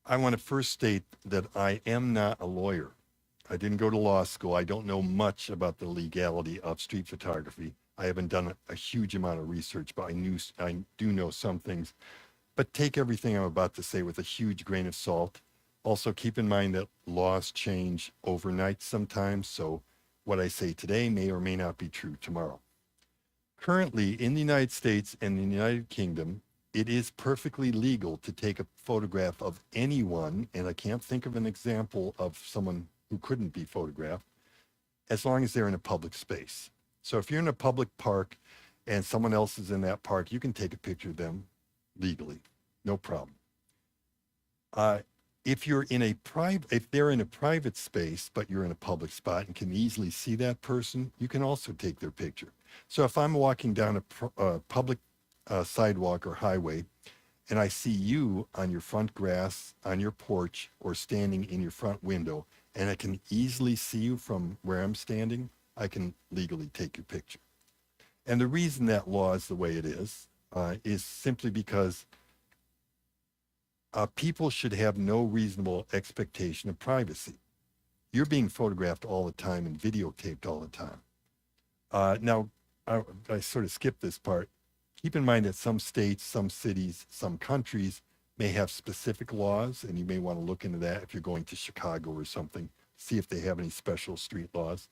I want to first state that I am not a lawyer. I didn't go to law school. I don't know much about the legality of street photography. I haven't done a huge amount of research, but I do know some things. But take everything I'm about to say with a huge grain of salt. Also, keep in mind that laws change overnight sometimes, so what I say today may or may not be true tomorrow. Currently, in the United States and the United Kingdom, it is perfectly legal to take a photograph of anyone, and I can't think of an example of someone who couldn't be photographed, as long as they're in a public space. So if you're in a public park and someone else is in that park, you can take a picture of them legally, no problem. If they're in a private space, but you're in a public spot and can easily see that person, you can also take their picture. So if I'm walking down a public sidewalk or highway, and I see you on your front grass, on your porch, or standing in your front window, and I can easily see you from where I'm standing, I can legally take your picture. And the reason that law is the way it is simply because people should have no reasonable expectation of privacy. You're being photographed all the time and videotaped all the time. Now, I sort of skipped this part. Keep in mind that some states, some cities, some countries may have specific laws, and you may want to look into that if you're going to Chicago or something, see if they have any special street laws.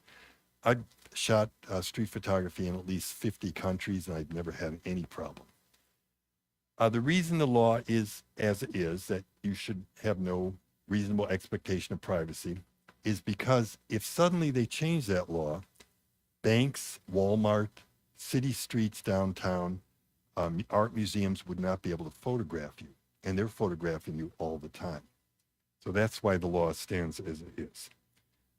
I've shot street photography in at least 50 countries, and I've never had any problem. The reason the law is as it is, that you should have no reasonable expectation of privacy, is because if suddenly they change that law, banks, Walmart, city streets downtown, art museums would not be able to photograph you, and they're photographing you all the time. So that's why the law stands as it is.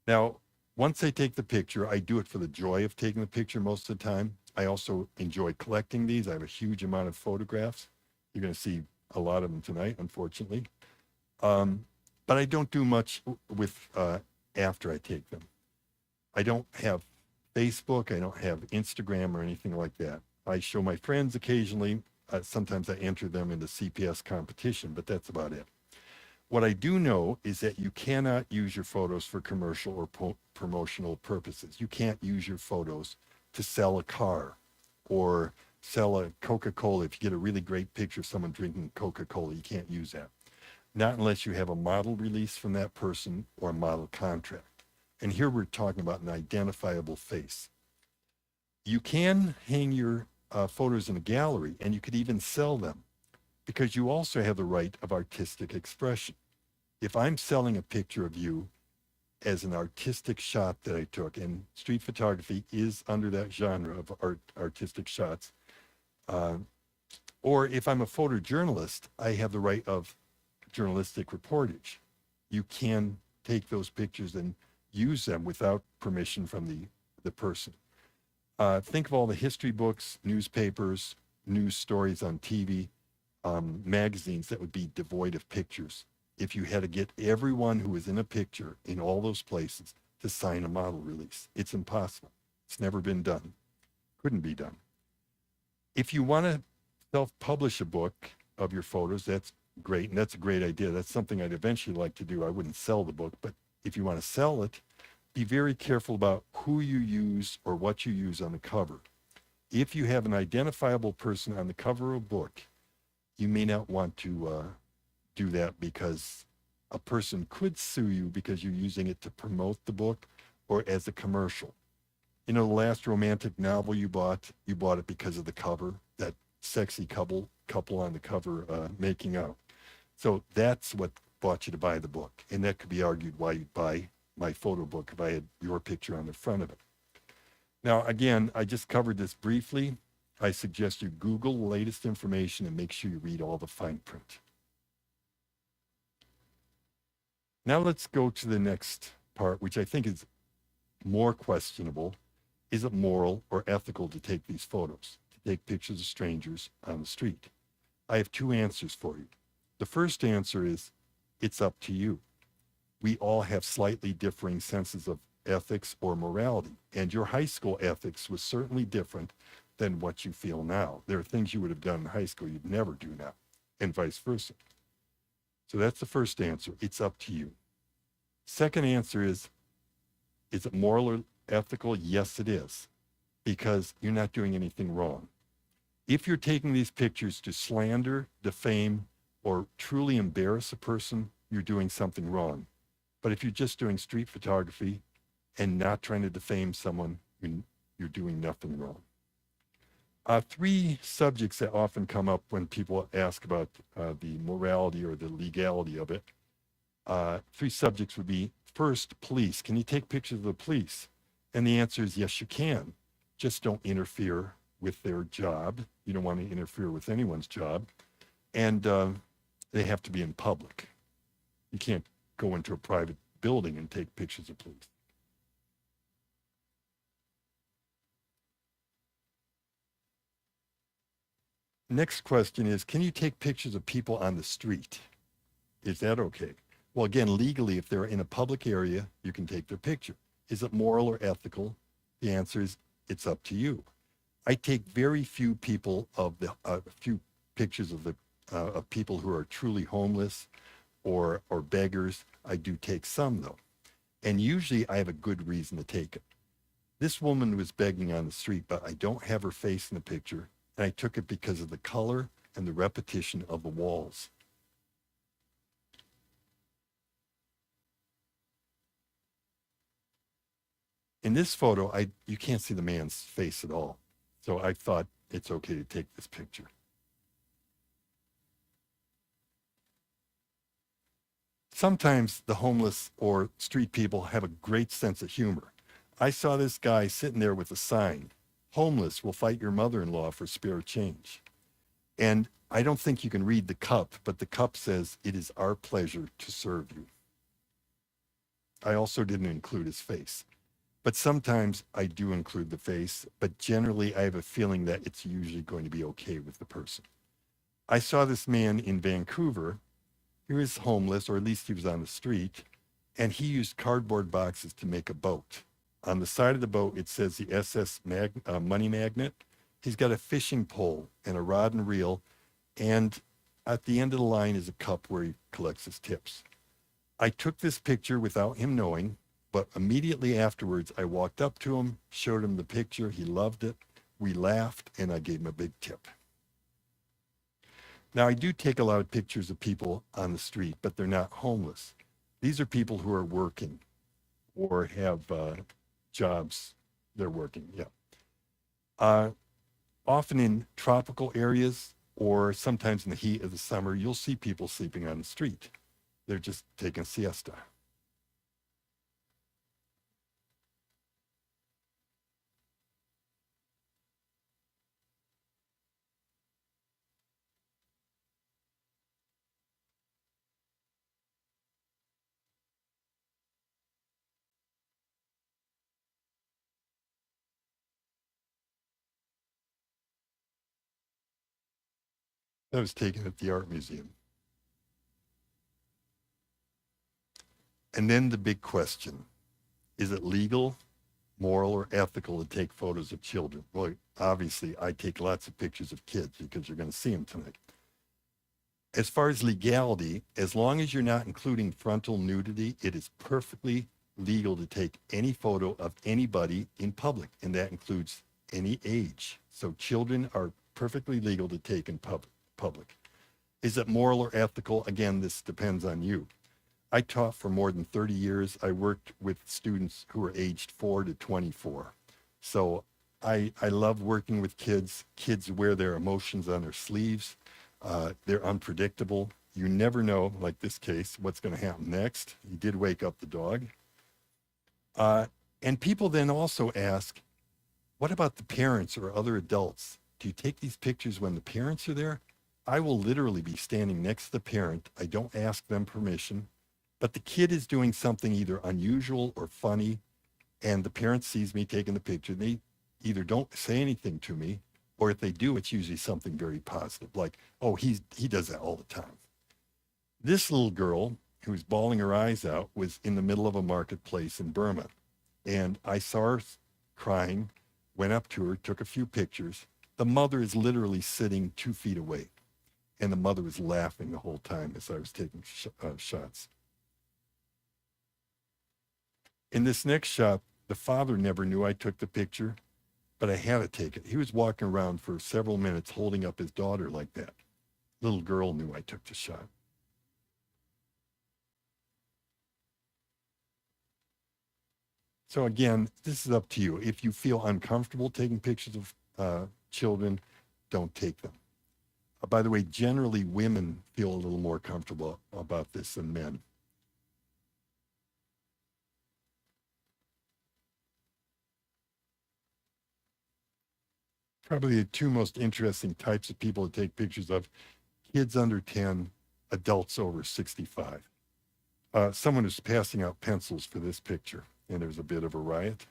Now, once I take the picture, I do it for the joy of taking the picture most of the time. I also enjoy collecting these. I have a huge amount of photographs. You're going to see a lot of them tonight, unfortunately. But I don't do much with after I take them. I don't have Facebook. I don't have Instagram or anything like that. I show my friends occasionally. Sometimes I enter them in the CPS competition, but that's about it. What I do know is that you cannot use your photos for commercial or promotional purposes. You can't use your photos to sell a car or sell a Coca-Cola. If you get a really great picture of someone drinking Coca-Cola, you can't use that. Not unless you have a model release from that person or a model contract. And here we're talking about an identifiable face. You can hang your photos in a gallery, and you could even sell them, because you also have the right of artistic expression. If I'm selling a picture of you as an artistic shot that I took, and street photography is under that genre of artistic shots, or if I'm a photojournalist, I have the right of journalistic reportage. You can take those pictures and use them without permission from the person. Think of all the history books, newspapers, news stories on TV, magazines that would be devoid of pictures. If you had to get everyone who was in a picture in all those places to sign a model release, it's impossible. It's never been done. Couldn't be done. If you want to self-publish a book of your photos, that's great, and that's a great idea. That's something I'd eventually like to do. I wouldn't sell the book, but if you want to sell it, be very careful about who you use or what you use on the cover. If you have an identifiable person on the cover of a book, you may not want to do that, because a person could sue you because you're using it to promote the book or as a commercial. You know, the last romantic novel you bought it because of the cover, that sexy couple on the cover making out. So that's what brought you to buy the book. And that could be argued why you'd buy my photo book if I had your picture on the front of it. Now, again, I just covered this briefly. I suggest you Google the latest information and make sure you read all the fine print. Now let's go to the next part, which I think is more questionable. Is it moral or ethical to take these photos, to take pictures of strangers on the street? I have two answers for you. The first answer is, it's up to you. We all have slightly differing senses of ethics or morality, and your high school ethics was certainly different than what you feel now. There are things you would have done in high school you'd never do now, and vice versa. So that's the first answer. It's up to you. Second answer is it moral or ethical? Yes, it is, because you're not doing anything wrong. If you're taking these pictures to slander, defame, or truly embarrass a person, you're doing something wrong. But if you're just doing street photography and not trying to defame someone, you're doing nothing wrong. Three subjects that often come up when people ask about the morality or the legality of it. Three subjects would be, first, police. Can you take pictures of the police? And the answer is yes, you can. Just don't interfere with their job. You don't want to interfere with anyone's job. And they have to be in public. You can't go into a private building and take pictures of police. Next question is, can you take pictures of people on the street? Is that okay? Well, again, legally, if they're in a public area, you can take their picture. Is it moral or ethical? The answer is, it's up to you. I take very few people of the few pictures of people who are truly homeless or beggars. I do take some though, and usually I have a good reason to take it. This woman was begging on the street, but I don't have her face in the picture, and I took it because of the color and the repetition of the walls. In this photo, you can't see the man's face at all. So I thought it's okay to take this picture. Sometimes the homeless or street people have a great sense of humor. I saw this guy sitting there with a sign, "Homeless will fight your mother-in-law for spare change." And I don't think you can read the cup, but the cup says, "It is our pleasure to serve you." I also didn't include his face. But sometimes I do include the face, but generally I have a feeling that it's usually going to be okay with the person. I saw this man in Vancouver. He was homeless, or at least he was on the street, and he used cardboard boxes to make a boat. On the side of the boat, it says the SS Money Magnet. He's got a fishing pole and a rod and reel, and at the end of the line is a cup where he collects his tips. I took this picture without him knowing, but immediately afterwards, I walked up to him, showed him the picture. He loved it. We laughed, and I gave him a big tip. Now, I do take a lot of pictures of people on the street, but they're not homeless. These are people who are working or have jobs they're working, yeah. Often in tropical areas or sometimes in the heat of the summer, you'll see people sleeping on the street. They're just taking a siesta. That was taken at the art museum. And then the big question, is it legal, moral, or ethical to take photos of children? Well, obviously, I take lots of pictures of kids because you're going to see them tonight. As far as legality, as long as you're not including frontal nudity, it is perfectly legal to take any photo of anybody in public, and that includes any age. So children are perfectly legal to take in public. Is it moral or ethical? Again, this depends on you. I taught for more than 30 years. I worked with students who were aged 4 to 24. So I love working with kids. Kids wear their emotions on their sleeves. They're unpredictable. You never know, like this case, what's going to happen next. He did wake up the dog. And people then also ask, what about the parents or other adults? Do you take these pictures when the parents are there? I will literally be standing next to the parent. I don't ask them permission, but the kid is doing something either unusual or funny, and the parent sees me taking the picture. They either don't say anything to me, or if they do, it's usually something very positive, like, oh, he does that all the time. This little girl who's bawling her eyes out was in the middle of a marketplace in Burma, and I saw her crying, went up to her, took a few pictures. The mother is literally sitting 2 feet away, and the mother was laughing the whole time as I was taking shots. In this next shot, the father never knew I took the picture, but I had to take it. He was walking around for several minutes holding up his daughter like that. Little girl knew I took the shot. So again, this is up to you. If you feel uncomfortable taking pictures of children, don't take them. By the way, generally women feel a little more comfortable about this than men. Probably the two most interesting types of people to take pictures of: kids under 10, adults over 65. Someone is passing out pencils for this picture, and there's a bit of a riot.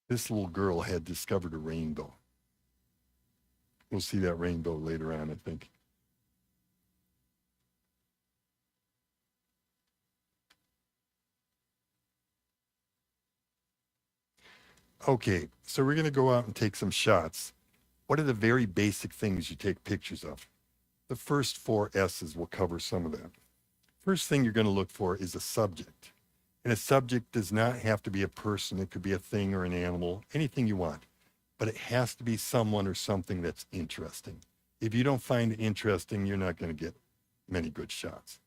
This little girl had discovered a rainbow. We'll see that rainbow later on, I think. Okay, so we're going to go out and take some shots. What are the very basic things you take pictures of? The first 4 S's will cover some of that. First thing you're going to look for is a subject. And a subject does not have to be a person. It could be a thing or an animal, anything you want. But it has to be someone or something that's interesting. If you don't find it interesting, you're not going to get many good shots.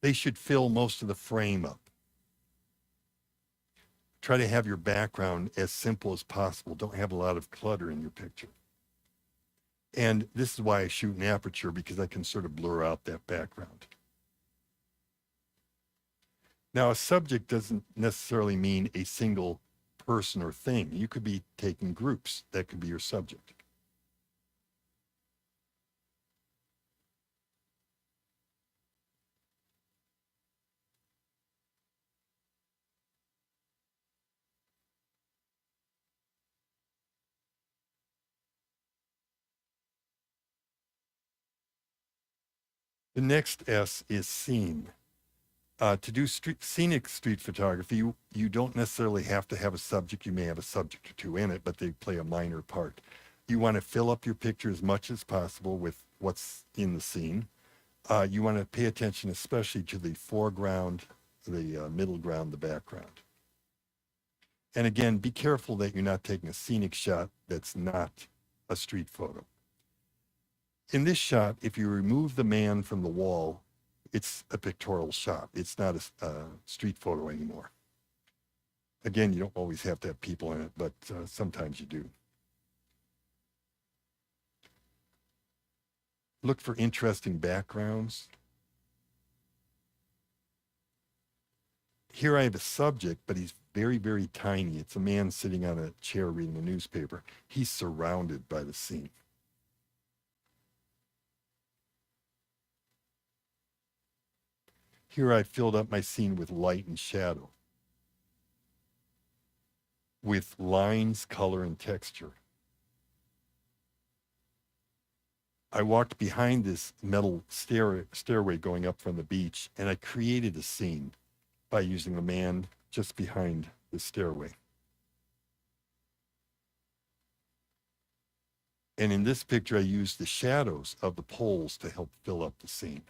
They should fill most of the frame up. Try to have your background as simple as possible. Don't have a lot of clutter in your picture. And this is why I shoot in aperture, because I can sort of blur out that background. Now, a subject doesn't necessarily mean a single person or thing. You could be taking groups. That could be your subject. The next S is scene. To do scenic street photography, you don't necessarily have to have a subject. You may have a subject or two in it, but they play a minor part. You want to fill up your picture as much as possible with what's in the scene. You want to pay attention especially to the foreground, the middle ground, the background. And again, be careful that you're not taking a scenic shot that's not a street photo. In this shot, if you remove the man from the wall, it's a pictorial shot. It's not a street photo anymore. Again, you don't always have to have people in it, but sometimes you do. Look for interesting backgrounds. Here I have a subject, but he's very, very tiny. It's a man sitting on a chair reading a newspaper. He's surrounded by the scene. Here I filled up my scene with light and shadow, with lines, color, and texture. I walked behind this metal stairway going up from the beach, and I created a scene by using the man just behind the stairway. And in this picture, I used the shadows of the poles to help fill up the scene.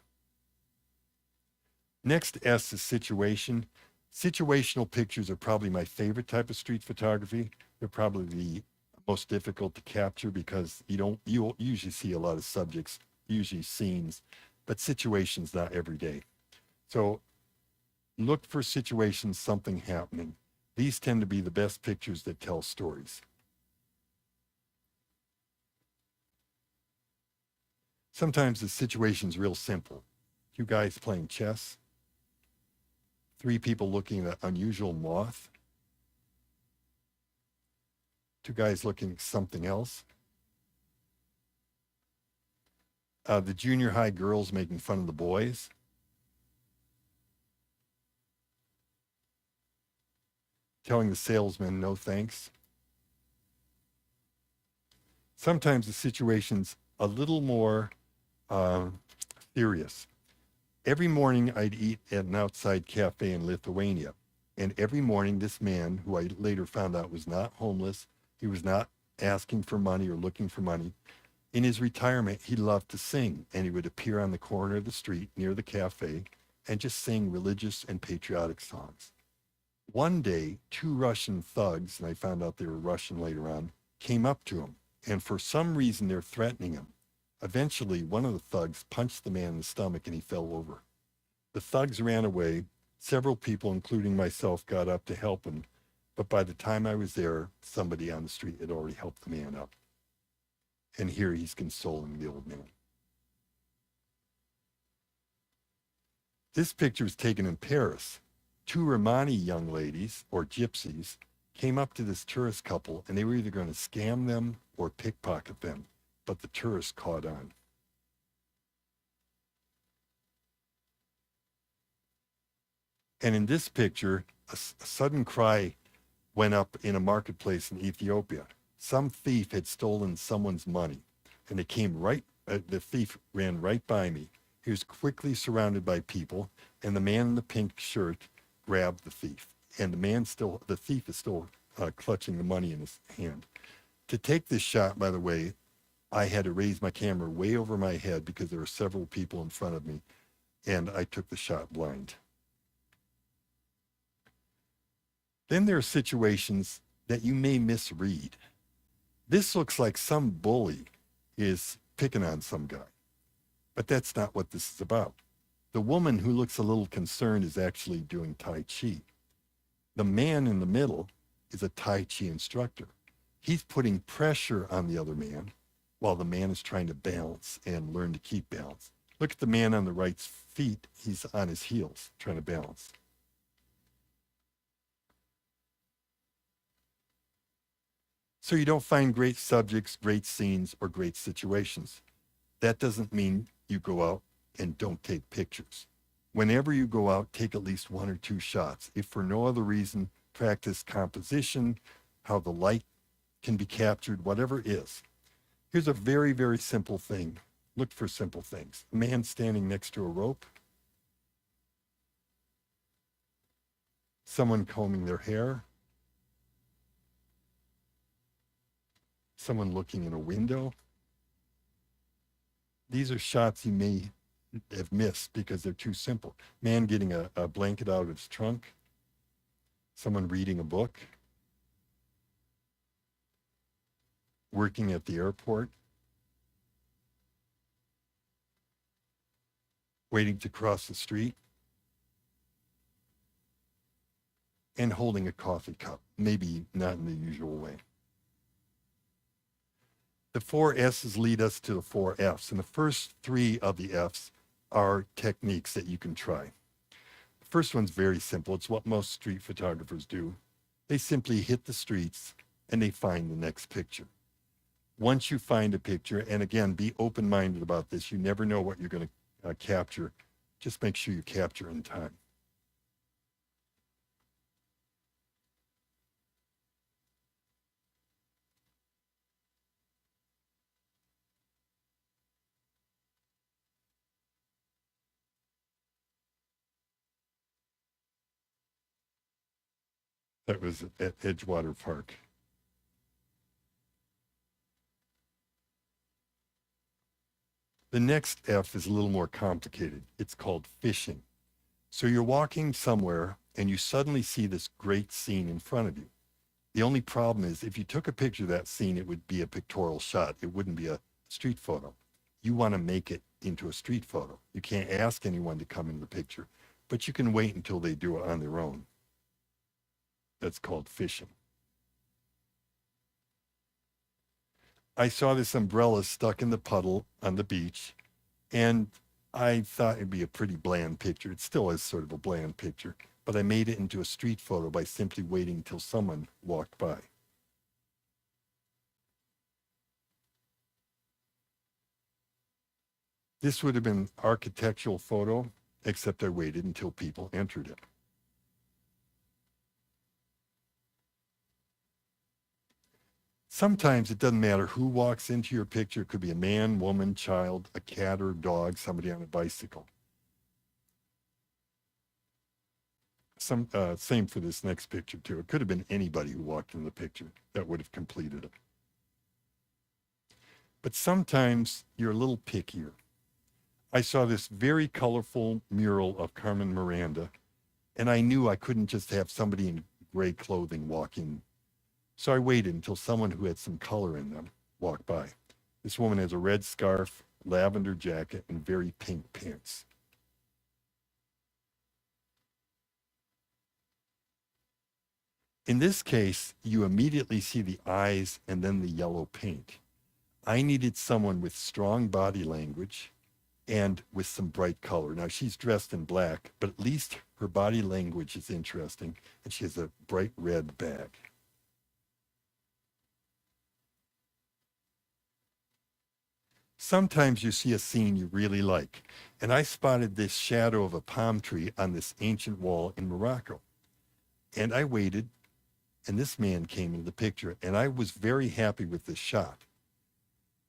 Next S is situation. Situational pictures are probably my favorite type of street photography. They're probably the most difficult to capture because you usually see a lot of subjects, usually scenes, but situations not every day. So Look for situations, something happening. These tend to be the best pictures that tell stories. Sometimes the situation's real simple. Two guys playing chess, three people looking at an unusual moth, two guys looking at something else, the junior high girls making fun of the boys, telling the salesman no thanks. Sometimes the situation's a little more serious. Every morning I'd eat at an outside cafe in Lithuania. And every morning this man, who I later found out was not homeless, he was not asking for money or looking for money. In his retirement, he loved to sing, and he would appear on the corner of the street near the cafe and just sing religious and patriotic songs. One day, two Russian thugs, and I found out they were Russian later on, came up to him, and for some reason they're threatening him. Eventually, one of the thugs punched the man in the stomach and he fell over. The thugs ran away. Several people, including myself, got up to help him, but by the time I was there, somebody on the street had already helped the man up. And here he's consoling the old man. This picture was taken in Paris. Two Romani young ladies, or gypsies, came up to this tourist couple, and they were either going to scam them or pickpocket them, but the tourists caught on. And in this picture, a sudden cry went up in a marketplace in Ethiopia. Some thief had stolen someone's money, and the thief ran right by me. He was quickly surrounded by people, and the man in the pink shirt grabbed the thief. And the thief is still clutching the money in his hand. To take this shot, by the way, I had to raise my camera way over my head because there were several people in front of me, and I took the shot blind. Then there are situations that you may misread. This looks like some bully is picking on some guy, but that's not what this is about. The woman who looks a little concerned is actually doing Tai Chi. The man in the middle is a Tai Chi instructor. He's putting pressure on the other man while the man is trying to balance and learn to keep balance. Look at the man on the right's feet. He's on his heels trying to balance. So you don't find great subjects, great scenes, or great situations. That doesn't mean you go out and don't take pictures. Whenever you go out, take at least one or two shots. If for no other reason, practice composition, how the light can be captured, whatever it is. Here's a very, very simple thing. Look for simple things. A man standing next to a rope. Someone combing their hair. Someone looking in a window. These are shots you may have missed because they're too simple. Man getting a blanket out of his trunk. Someone reading a book. Working at the airport. Waiting to cross the street. And holding a coffee cup, maybe not in the usual way. The 4 S's lead us to the 4 F's, and the first 3 of the F's are techniques that you can try. The first one's very simple. It's what most street photographers do. They simply hit the streets and they find the next picture. Once you find a picture, and again, be open-minded about this. You never know what you're going to capture. Just make sure you capture in time. That was at Edgewater Park. The next F is a little more complicated. It's called fishing. So you're walking somewhere and you suddenly see this great scene in front of you. The only problem is if you took a picture of that scene, it would be a pictorial shot. It wouldn't be a street photo. You want to make it into a street photo. You can't ask anyone to come in the picture. but you can wait until they do it on their own. That's called fishing. I saw this umbrella stuck in the puddle on the beach, and I thought it'd be a pretty bland picture. It still is sort of a bland picture, but I made it into a street photo by simply waiting until someone walked by. This would have been an architectural photo, except I waited until people entered it. Sometimes it doesn't matter who walks into your picture. It could be a man, woman, child, a cat or a dog, somebody on a bicycle. Same for this next picture too. It could have been anybody who walked in the picture that would have completed it. But sometimes you're a little pickier. I saw this very colorful mural of Carmen Miranda, and I knew I couldn't just have somebody in gray clothing walking. So I waited until someone who had some color in them walked by. This woman has a red scarf, lavender jacket, and very pink pants. In this case, you immediately see the eyes and then the yellow paint. I needed someone with strong body language and with some bright color. Now, she's dressed in black, but at least her body language is interesting, and she has a bright red bag. Sometimes you see a scene you really like, and I spotted this shadow of a palm tree on this ancient wall in Morocco. And I waited, and this man came into the picture, and I was very happy with this shot.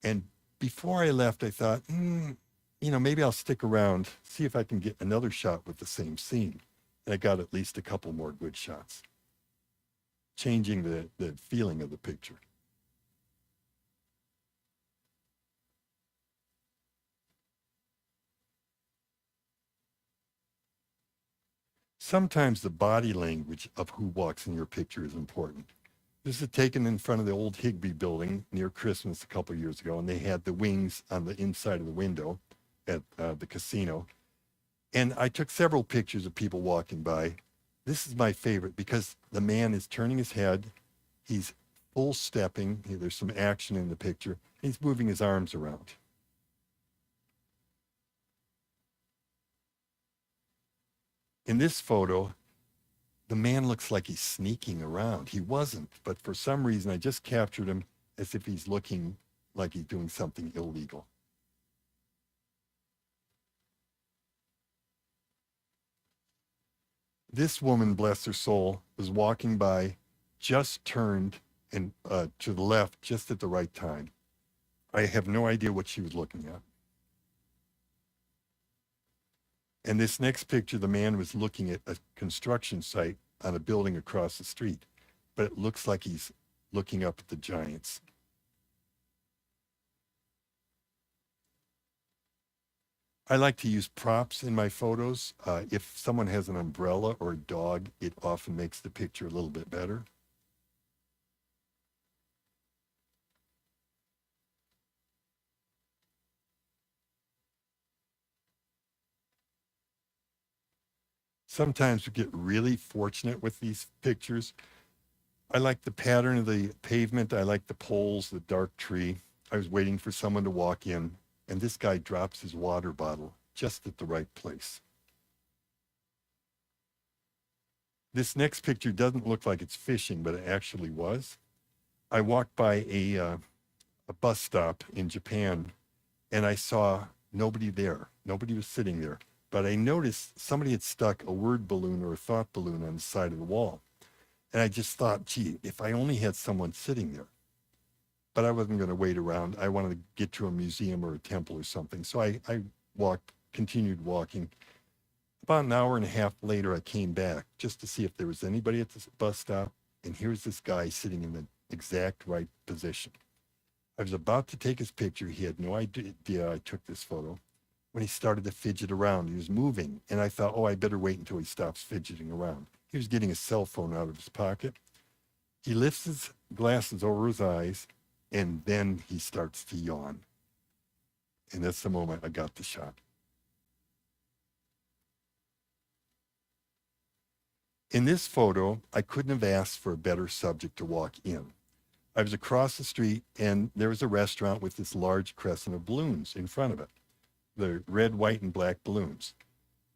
And before I left, I thought, maybe I'll stick around, see if I can get another shot with the same scene. And I got at least a couple more good shots, changing the feeling of the picture. Sometimes the body language of who walks in your picture is important. This is taken in front of the old Higbee building near Christmas a couple of years ago, and they had the wings on the inside of the window at the casino. And I took several pictures of people walking by. This is my favorite because the man is turning his head. He's full stepping. There's some action in the picture. He's moving his arms around. In this photo, the man looks like he's sneaking around. He wasn't, but for some reason, I just captured him as if he's looking like he's doing something illegal. This woman, bless her soul, was walking by, just turned and to the left just at the right time. I have no idea what she was looking at. And this next picture, the man was looking at a construction site on a building across the street, but it looks like he's looking up at the Giants. I like to use props in my photos. If someone has an umbrella or a dog, it often makes the picture a little bit better. Sometimes we get really fortunate with these pictures. I like the pattern of the pavement. I like the poles, the dark tree. I was waiting for someone to walk in, and this guy drops his water bottle just at the right place. This next picture doesn't look like it's fishing, but it actually was. I walked by a bus stop in Japan, and I saw nobody there. Nobody was sitting there. But I noticed somebody had stuck a word balloon or a thought balloon on the side of the wall. And I just thought, gee, if I only had someone sitting there. But I wasn't going to wait around. I wanted to get to a museum or a temple or something. So I continued walking. About an hour and a half later, I came back just to see if there was anybody at the bus stop. And here's this guy sitting in the exact right position. I was about to take his picture. He had no idea I took this photo. When he started to fidget around, he was moving. And I thought, I better wait until he stops fidgeting around. He was getting a cell phone out of his pocket. He lifts his glasses over his eyes, and then he starts to yawn. And that's the moment I got the shot. In this photo, I couldn't have asked for a better subject to walk in. I was across the street and there was a restaurant with this large crescent of balloons in front of it. The red, white, and black balloons.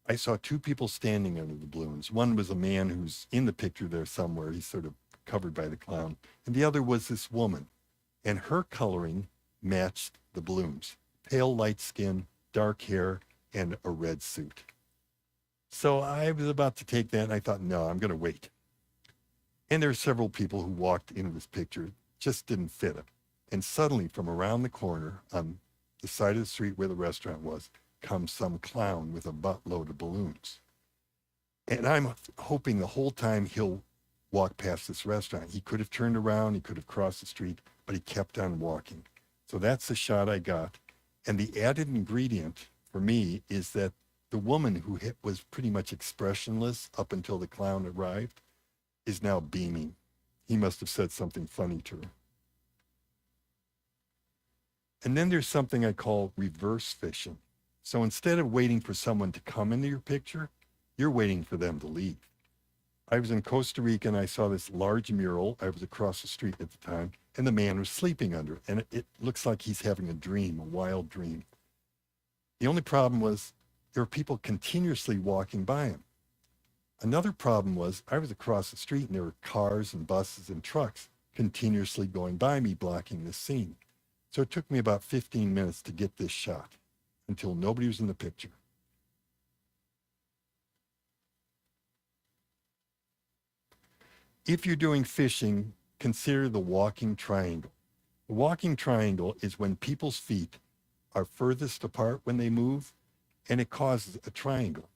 I saw two people standing under the balloons. One was a man who's in the picture there somewhere. He's sort of covered by the clown. And the other was this woman. And her coloring matched the balloons. Pale light skin, dark hair, and a red suit. So I was about to take that and I thought, no, I'm going to wait. And there were several people who walked into this picture, just didn't fit it. And suddenly from around the corner on the side of the street where the restaurant was, comes some clown with a buttload of balloons. And I'm hoping the whole time he'll walk past this restaurant. He could have turned around, he could have crossed the street, but he kept on walking. So that's the shot I got. And the added ingredient for me is that the woman who was pretty much expressionless up until the clown arrived is now beaming. He must have said something funny to her. And then there's something I call reverse fishing. So instead of waiting for someone to come into your picture, you're waiting for them to leave. I was in Costa Rica and I saw this large mural. I was across the street at the time, and the man was sleeping under it. And it looks like he's having a dream, a wild dream. The only problem was there were people continuously walking by him. Another problem was I was across the street and there were cars and buses and trucks continuously going by me, blocking this scene. So it took me about 15 minutes to get this shot until nobody was in the picture. If you're doing fishing, consider the walking triangle. The walking triangle is when people's feet are furthest apart when they move, and it causes a triangle.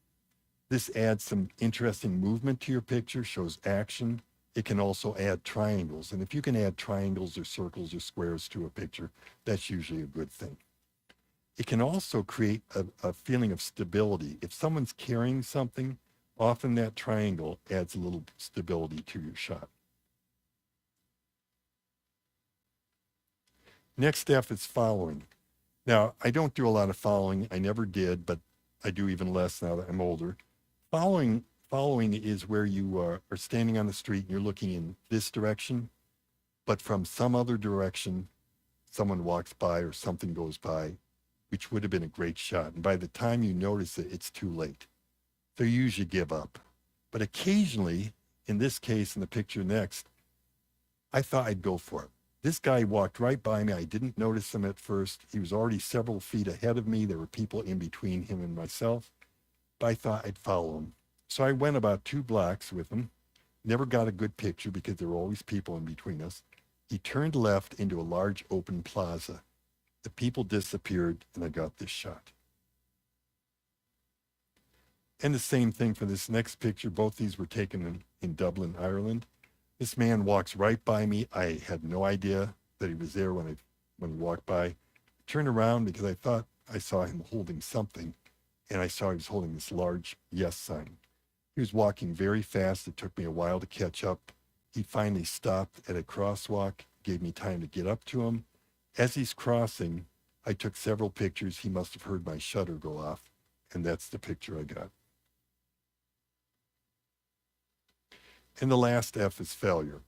This adds some interesting movement to your picture, shows action. It can also add triangles. And if you can add triangles or circles or squares to a picture, that's usually a good thing. It can also create a feeling of stability. If someone's carrying something, often that triangle adds a little stability to your shot. Next step is following. Now, I don't do a lot of following. I never did, but I do even less now that I'm older. Following is where you are standing on the street and you're looking in this direction, but from some other direction, someone walks by or something goes by, which would have been a great shot. And by the time you notice it, it's too late. So you usually give up. But occasionally, in this case, in the picture next, I thought I'd go for it. This guy walked right by me. I didn't notice him at first. He was already several feet ahead of me. There were people in between him and myself. But I thought I'd follow him. So I went about 2 blocks with him. Never got a good picture because there were always people in between us. He turned left into a large open plaza. The people disappeared and I got this shot. And the same thing for this next picture. Both these were taken in Dublin, Ireland. This man walks right by me. I had no idea that he was there when he walked by. I turned around because I thought I saw him holding something, and I saw he was holding this large yes sign. He was walking very fast. It took me a while to catch up. He finally stopped at a crosswalk, gave me time to get up to him. As he's crossing, I took several pictures. He must have heard my shutter go off, and that's the picture I got. And the last F is failure.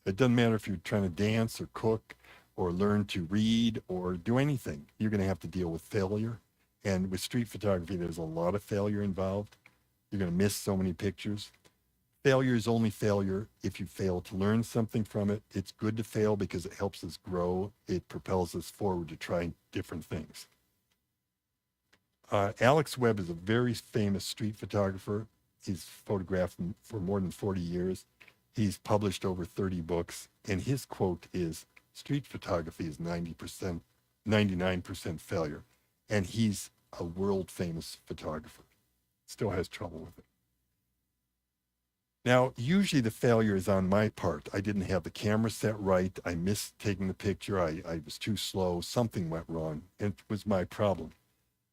It doesn't matter if you're trying to dance or cook or learn to read or do anything. You're going to have to deal with failure. And with street photography, there's a lot of failure involved. You're going to miss so many pictures. Failure is only failure if you fail to learn something from it. It's good to fail because it helps us grow. It propels us forward to try different things. Alex Webb is a very famous street photographer. He's photographed for more than 40 years. He's published over 30 books. And his quote is, street photography is 99% failure. And he's a world famous photographer. Still has trouble with it. Now, usually the failure is on my part. I didn't have the camera set right. I missed taking the picture. I was too slow. Something went wrong. And it was my problem.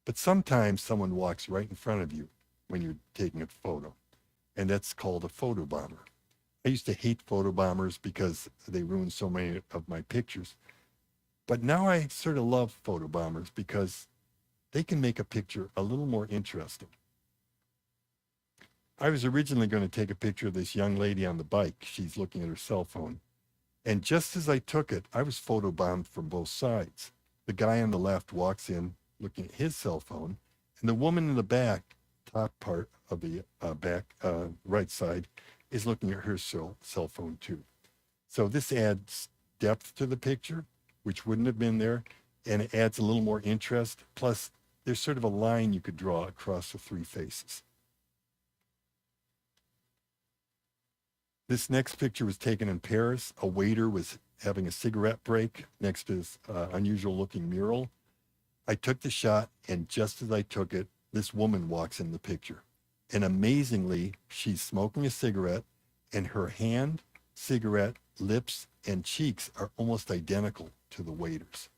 But sometimes someone walks right in front of you when you're taking a photo. And that's called a photo bomber. I used to hate photo bombers because they ruined so many of my pictures. But now I sort of love photo bombers because they can make a picture a little more interesting. I was originally going to take a picture of this young lady on the bike. She's looking at her cell phone. And just as I took it, I was photobombed from both sides. The guy on the left walks in looking at his cell phone, and the woman in the back, top part of the back right side, is looking at her cell phone too. So this adds depth to the picture, which wouldn't have been there, and it adds a little more interest. Plus, there's sort of a line you could draw across the three faces. This next picture was taken in Paris. A waiter was having a cigarette break next to this unusual looking mural. I took the shot, and just as I took it, this woman walks in the picture. And amazingly, she's smoking a cigarette, and her hand, cigarette, lips, and cheeks are almost identical to the waiter's.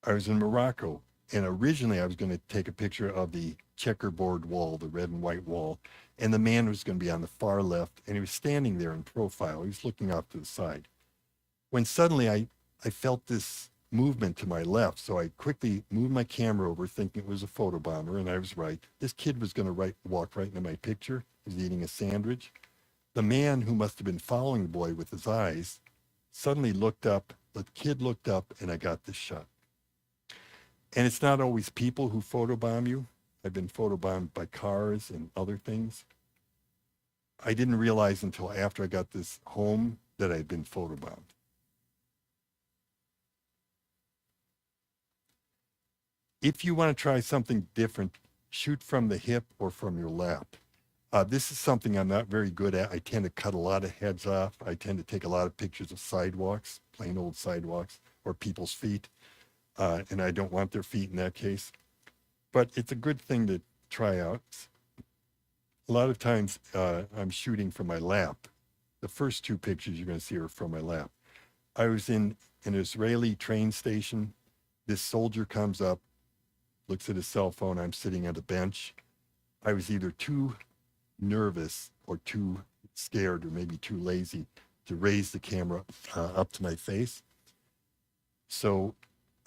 I was in Morocco, and originally I was going to take a picture of the checkerboard wall, the red and white wall, and the man was going to be on the far left, and he was standing there in profile. He was looking off to the side. When suddenly I felt this movement to my left, so I quickly moved my camera over thinking it was a photobomber, and I was right. This kid was going to walk right into my picture. He was eating a sandwich. The man, who must have been following the boy with his eyes, suddenly looked up. The kid looked up, and I got this shot. And it's not always people who photobomb you. I've been photobombed by cars and other things. I didn't realize until after I got this home that I'd been photobombed. If you want to try something different, shoot from the hip or from your lap. This is something I'm not very good at. I tend to cut a lot of heads off. I tend to take a lot of pictures of sidewalks, plain old sidewalks, or people's feet. And I don't want their feet in that case. But it's a good thing to try out. A lot of times I'm shooting from my lap. The first two pictures you're going to see are from my lap. I was in an Israeli train station. This soldier comes up, looks at his cell phone. I'm sitting at a bench. I was either too nervous or too scared or maybe too lazy to raise the camera up to my face. So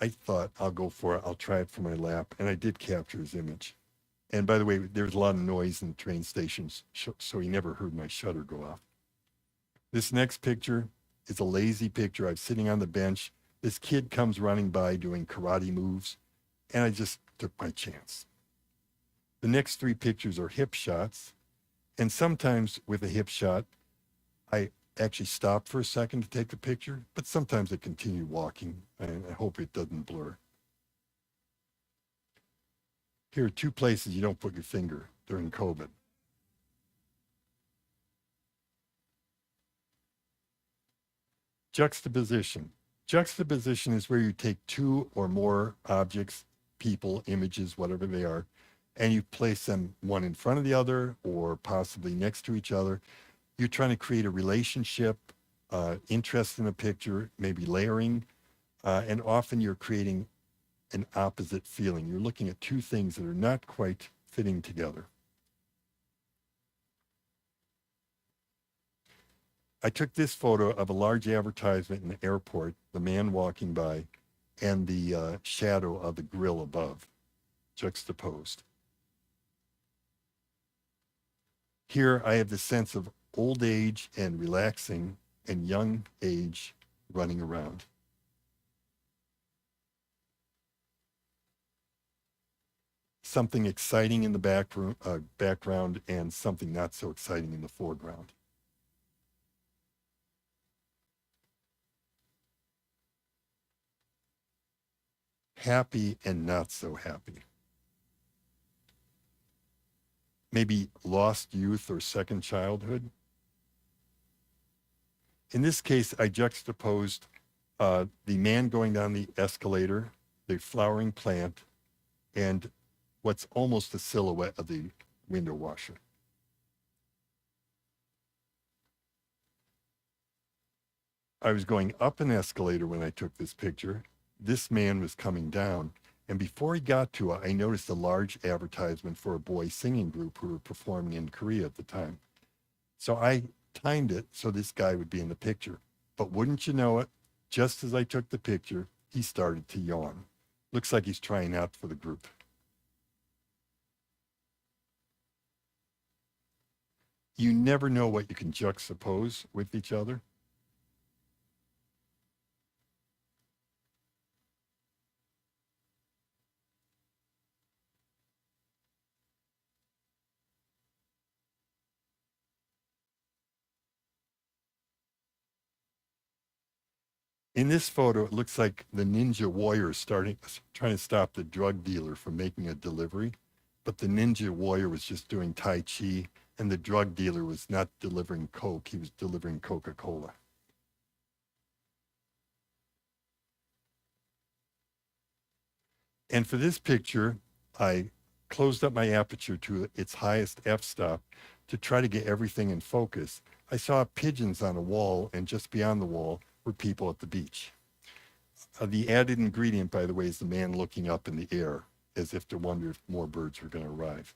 I thought, I'll go for it. I'll try it from my lap. And I did capture his image. And by the way, there was a lot of noise in the train stations, so he never heard my shutter go off. This next picture is a lazy picture. I'm sitting on the bench. This kid comes running by doing karate moves, and I just took my chance. The next three pictures are hip shots. And sometimes with a hip shot, I actually stop for a second to take the picture, but sometimes I continue walking, and I hope it doesn't blur. Here are two places you don't put your finger during COVID. Juxtaposition. Juxtaposition is where you take two or more objects, people, images, whatever they are, and you place them one in front of the other or possibly next to each other. You're trying to create a relationship, interest in a picture, maybe layering, and often you're creating an opposite feeling. You're looking at two things that are not quite fitting together. I took this photo of a large advertisement in the airport, the man walking by, and the shadow of the grill above, juxtaposed. Here I have the sense of old age and relaxing and young age running around. Something exciting in the background and something not so exciting in the foreground. Happy and not so happy. Maybe lost youth or second childhood. In this case, I juxtaposed the man going down the escalator, the flowering plant, and what's almost a silhouette of the window washer. I was going up an escalator when I took this picture. This man was coming down, and before he got to it, I noticed a large advertisement for a boy singing group who were performing in Korea at the time. So I timed it so this guy would be in the picture. But wouldn't you know it, just as I took the picture, he started to yawn. Looks like he's trying out for the group. You never know what you can juxtapose with each other. In this photo, it looks like the ninja warrior is trying to stop the drug dealer from making a delivery, but the ninja warrior was just doing Tai Chi, and the drug dealer was not delivering Coke, he was delivering Coca-Cola. And for this picture, I closed up my aperture to its highest f-stop to try to get everything in focus. I saw pigeons on a wall, and just beyond the wall were people at the beach. The added ingredient, by the way, is the man looking up in the air as if to wonder if more birds were going to arrive.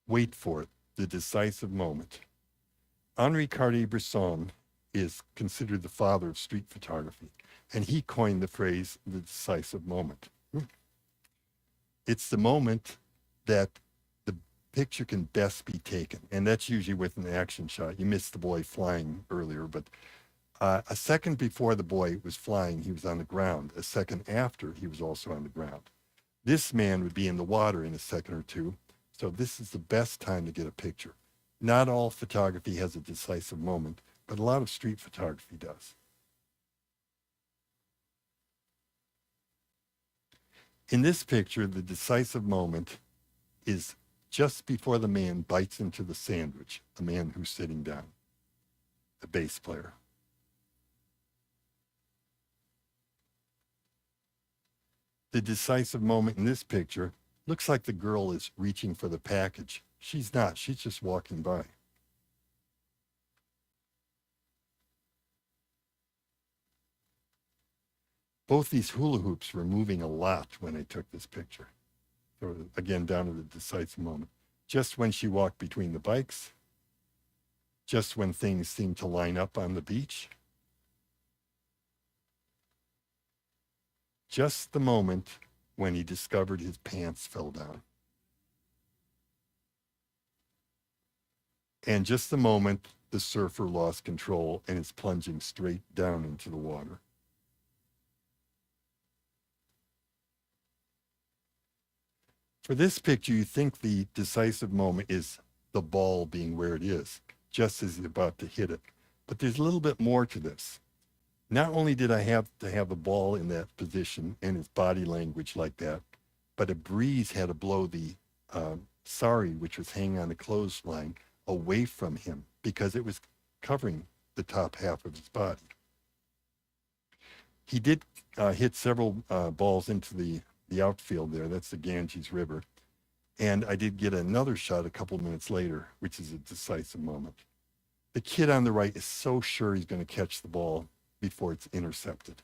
Wait for it, the decisive moment. Henri Cartier-Bresson is considered the father of street photography, and he coined the phrase, the decisive moment. It's the moment that the picture can best be taken, and that's usually with an action shot. You missed the boy flying earlier, but a second before the boy was flying, he was on the ground. A second after, he was also on the ground. This man would be in the water in a second or two, so this is the best time to get a picture. Not all photography has a decisive moment, but a lot of street photography does. In this picture, the decisive moment is just before the man bites into the sandwich, the man who's sitting down, the bass player. The decisive moment in this picture looks like the girl is reaching for the package. She's not, she's just walking by. Both these hula hoops were moving a lot when I took this picture. So again, down to the decisive moment. Just when she walked between the bikes, just when things seemed to line up on the beach, just the moment when he discovered his pants fell down. And just the moment the surfer lost control and is plunging straight down into the water. For this picture, you think the decisive moment is the ball being where it is, just as he's about to hit it. But there's a little bit more to this. Not only did I have to have the ball in that position and his body language like that, but a breeze had to blow the sari, which was hanging on the clothesline, away from him because it was covering the top half of his body. He did hit several balls into the outfield there. That's the Ganges River. And I did get another shot a couple minutes later, which is a decisive moment. The kid on the right is so sure he's going to catch the ball before it's intercepted.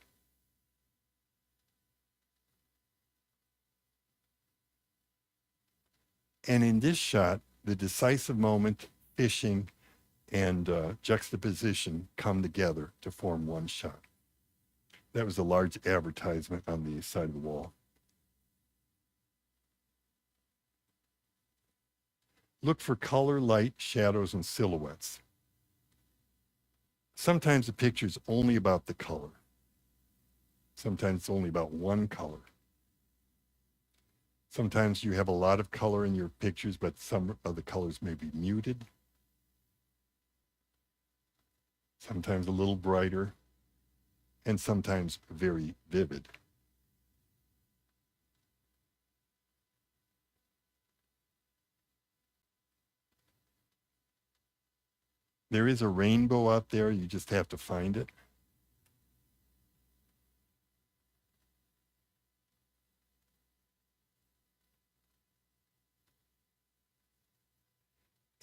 And in this shot, the decisive moment, fishing, and juxtaposition come together to form one shot. That was a large advertisement on the side of the wall. Look for color, light, shadows, and silhouettes. Sometimes the picture is only about the color. Sometimes it's only about one color. Sometimes you have a lot of color in your pictures, but some of the colors may be muted. Sometimes a little brighter, and sometimes very vivid. There is a rainbow out there, you just have to find it.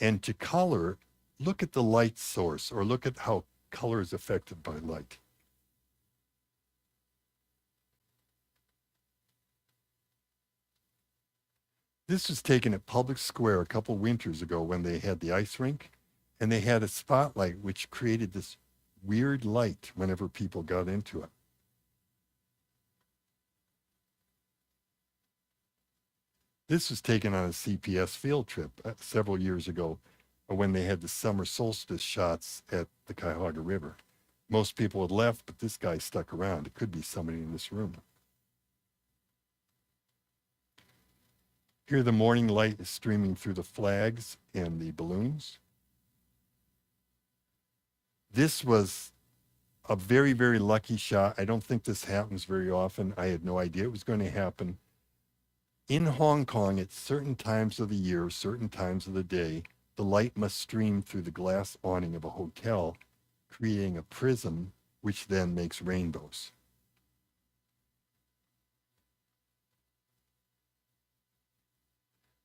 And to color, look at the light source, or look at how color is affected by light. This was taken at Public Square a couple winters ago when they had the ice rink, and they had a spotlight which created this weird light whenever people got into it. This was taken on a CPS field trip several years ago when they had the summer solstice shots at the Cuyahoga River. Most people had left, but this guy stuck around. It could be somebody in this room. Here the morning light is streaming through the flags and the balloons. This was a very, very lucky shot. I don't think this happens very often. I had no idea it was going to happen. In Hong Kong, at certain times of the year, certain times of the day, the light must stream through the glass awning of a hotel, creating a prism, which then makes rainbows.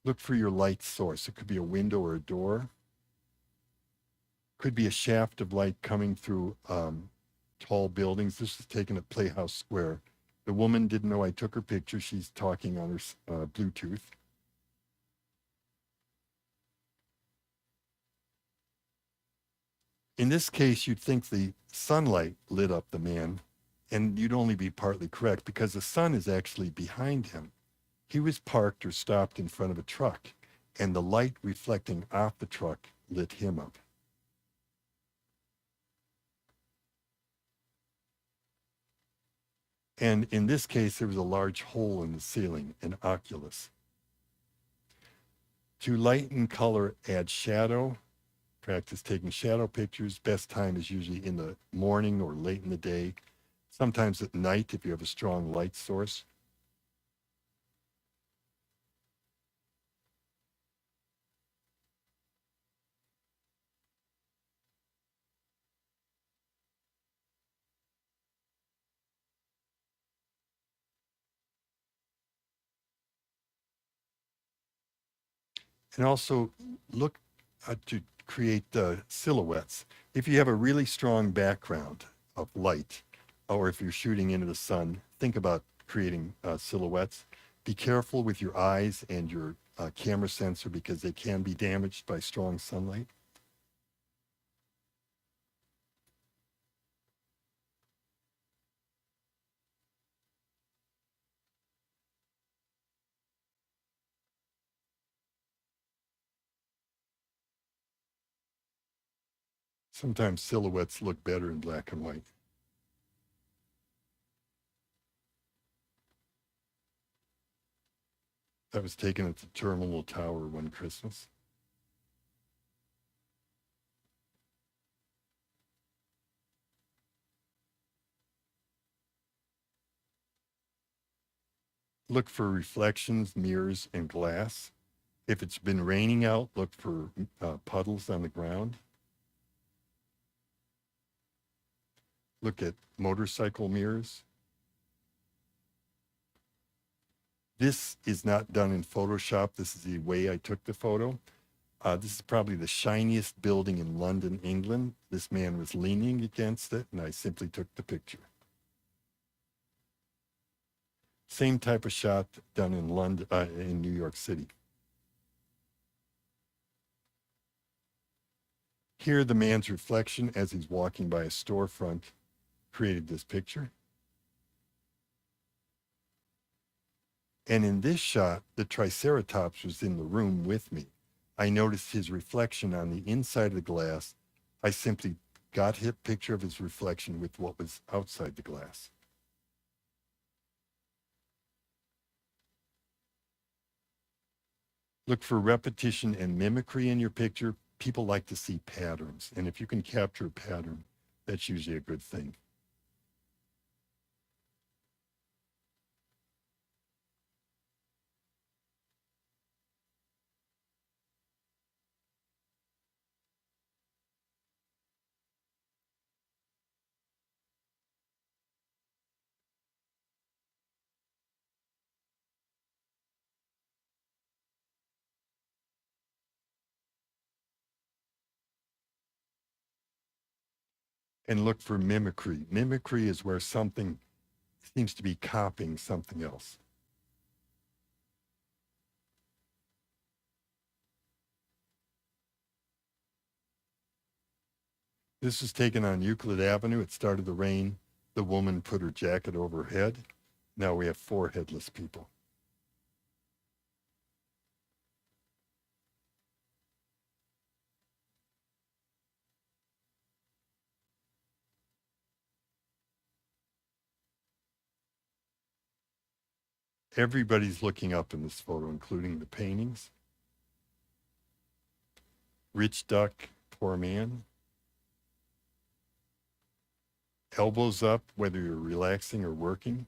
Look for your light source. It could be a window or a door. Could be a shaft of light coming through tall buildings. This was taken at Playhouse Square. The woman didn't know I took her picture. She's talking on her Bluetooth. In this case, you'd think the sunlight lit up the man, and you'd only be partly correct because the sun is actually behind him. He was parked or stopped in front of a truck, and the light reflecting off the truck lit him up. And in this case, there was a large hole in the ceiling, an oculus. To lighten color, add shadow. Practice taking shadow pictures. Best time is usually in the morning or late in the day. Sometimes at night if you have a strong light source. And also look to create silhouettes. If you have a really strong background of light, or if you're shooting into the sun, think about creating silhouettes. Be careful with your eyes and your camera sensor because they can be damaged by strong sunlight. Sometimes silhouettes look better in black and white. That was taken at the Terminal Tower one Christmas. Look for reflections, mirrors, and glass. If it's been raining out, look for puddles on the ground. Look at motorcycle mirrors. This is not done in Photoshop. This is the way I took the photo. This is probably the shiniest building in London, England. This man was leaning against it, and I simply took the picture. Same type of shot done in London, in New York City. Here, the man's reflection as he's walking by a storefront created this picture. And in this shot, the Triceratops was in the room with me. I noticed his reflection on the inside of the glass. I simply got a picture of his reflection with what was outside the glass. Look for repetition and mimicry in your picture. People like to see patterns. And if you can capture a pattern, that's usually a good thing. And look for mimicry. Mimicry is where something seems to be copying something else. This was taken on Euclid Avenue. It started to rain. The woman put her jacket over her head. Now we have 4 headless people. Everybody's looking up in this photo, including the paintings. Rich duck, poor man. Elbows up, whether you're relaxing or working.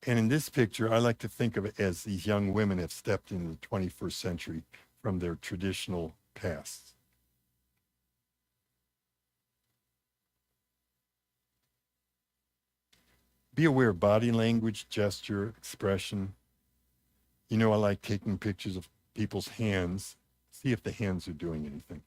And in this picture, I like to think of it as these young women have stepped into the 21st century from their traditional pasts. Be aware of body language, gesture, expression. You know, I like taking pictures of people's hands, see if the hands are doing anything.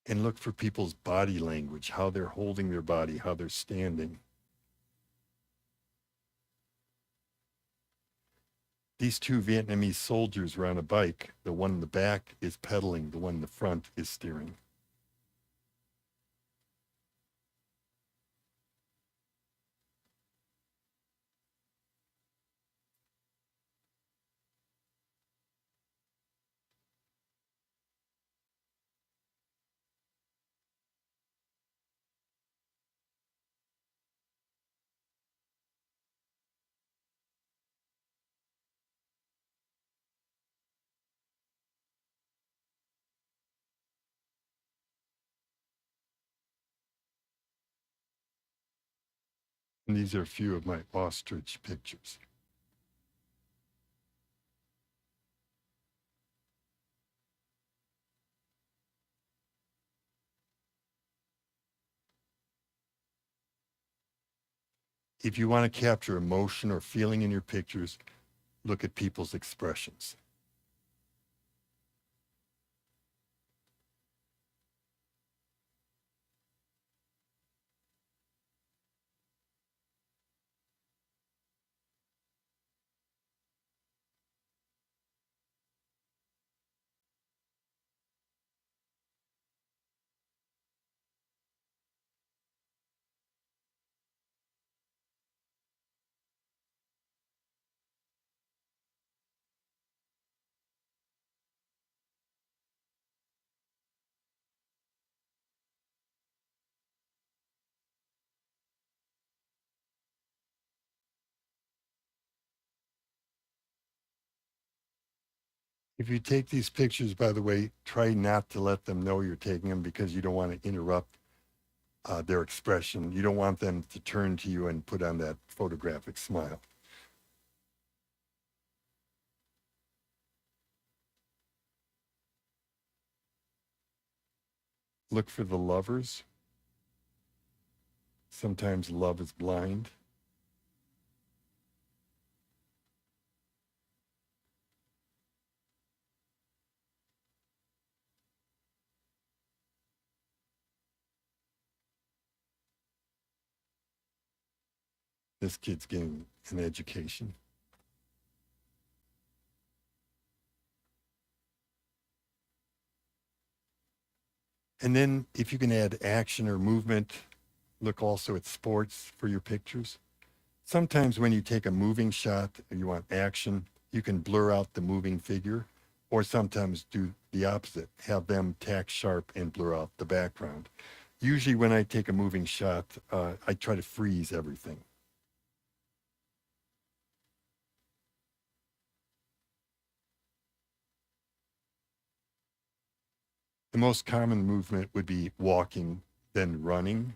And look for people's body language, how they're holding their body, how they're standing. These 2 Vietnamese soldiers were on a bike. The one in the back is pedaling, the one in the front is steering. And these are a few of my ostrich pictures. If you want to capture emotion or feeling in your pictures, look at people's expressions. If you take these pictures, by the way, try not to let them know you're taking them because you don't want to interrupt their expression. You don't want them to turn to you and put on that photographic smile. Look for the lovers. Sometimes love is blind. This kid's getting an education. And then if you can add action or movement, look also at sports for your pictures. Sometimes when you take a moving shot and you want action, you can blur out the moving figure, or sometimes do the opposite, have them tack sharp and blur out the background. Usually when I take a moving shot, I try to freeze everything. The most common movement would be walking, then running.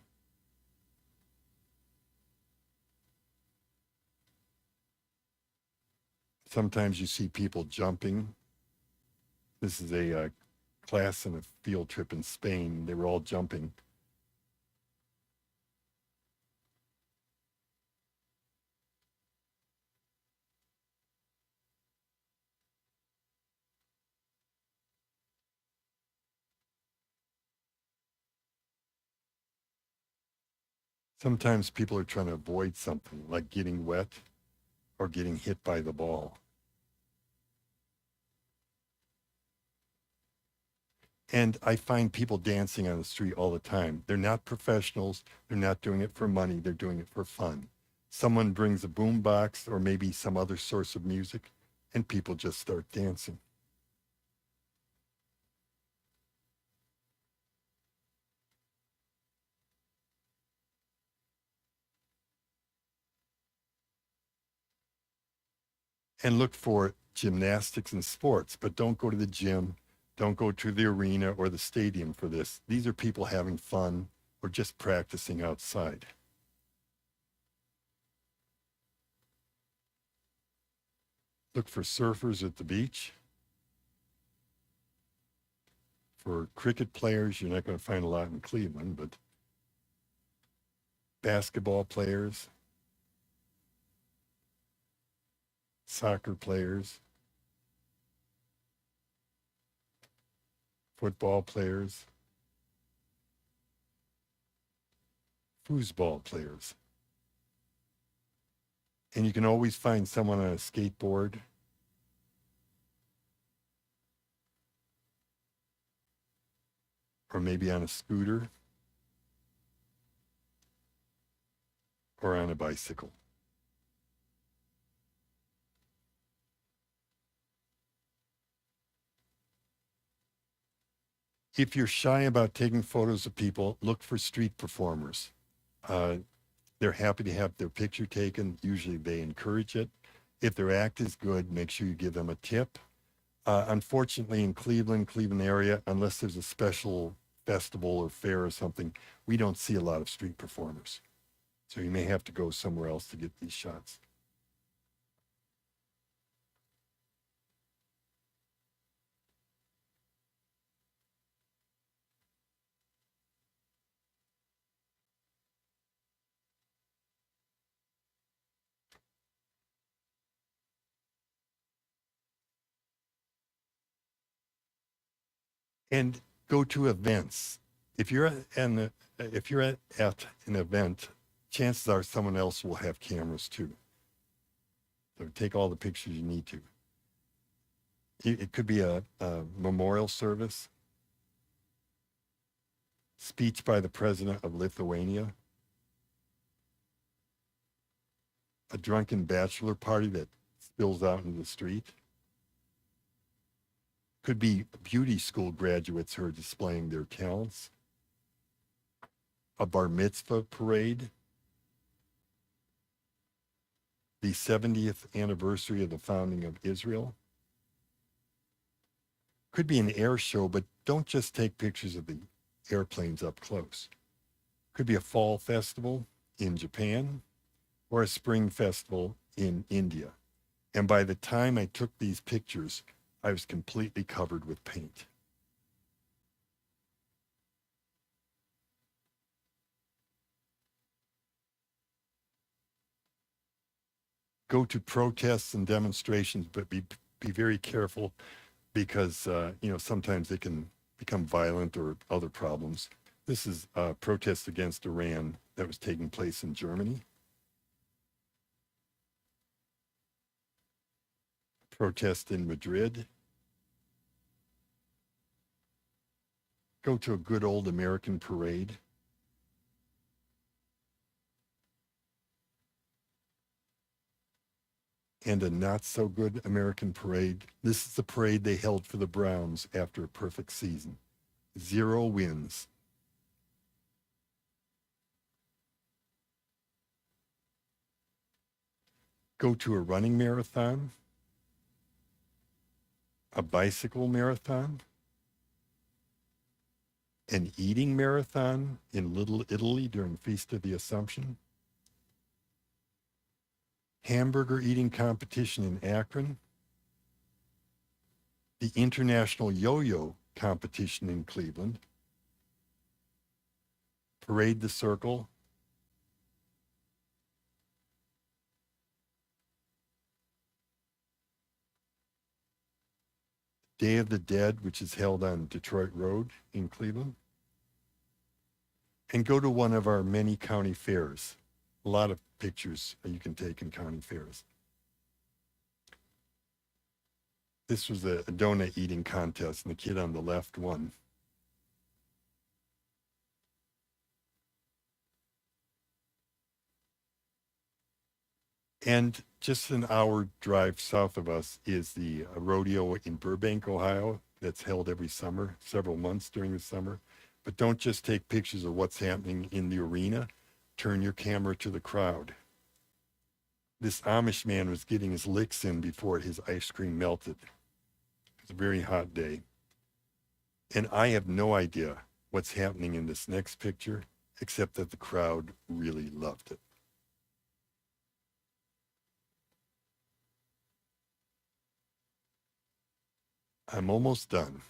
Sometimes you see people jumping. This is a class in a field trip in Spain. They were all jumping. Sometimes people are trying to avoid something like getting wet or getting hit by the ball. And I find people dancing on the street all the time. They're not professionals. They're not doing it for money. They're doing it for fun. Someone brings a boombox or maybe some other source of music, and people just start dancing. And look for gymnastics and sports, but don't go to the gym. Don't go to the arena or the stadium for this. These are people having fun or just practicing outside. Look for surfers at the beach. For cricket players, you're not going to find a lot in Cleveland, but basketball players, soccer players, football players, foosball players. And you can always find someone on a skateboard or maybe on a scooter or on a bicycle. If you're shy about taking photos of people, look for street performers. They're happy to have their picture taken. Usually they encourage it. If their act is good, make sure you give them a tip. Unfortunately, in Cleveland area, unless there's a special festival or fair or something, we don't see a lot of street performers. So you may have to go somewhere else to get these shots. And go to events. If you're at an event, chances are someone else will have cameras too. So take all the pictures you need to. It could be a memorial service, speech by the president of Lithuania, a drunken bachelor party that spills out into the street. Could be beauty school graduates who are displaying their talents, a bar mitzvah parade, the 70th anniversary of the founding of Israel. Could be an air show, but don't just take pictures of the airplanes up close. Could be a fall festival in Japan or a spring festival in India. And by the time I took these pictures, I was completely covered with paint. Go to protests and demonstrations, but be very careful because sometimes they can become violent or other problems. This is a protest against Iran that was taking place in Germany. Protest in Madrid. Go to a good old American parade. And a not so good American parade. This is the parade they held for the Browns after a perfect season. 0 wins. Go to a running marathon, a bicycle marathon, an eating marathon in Little Italy during Feast of the Assumption, hamburger eating competition in Akron, the International Yo-Yo competition in Cleveland, Parade the Circle, Day of the Dead, which is held on Detroit Road in Cleveland, and go to one of our many county fairs. A lot of pictures you can take in county fairs. This was a donut eating contest, and the kid on the left won. And just an hour drive south of us is the rodeo in Burbank, Ohio, that's held every summer, several months during the summer. But don't just take pictures of what's happening in the arena. Turn your camera to the crowd. This Amish man was getting his licks in before his ice cream melted. It was a very hot day. And I have no idea what's happening in this next picture, except that the crowd really loved it. I'm almost done.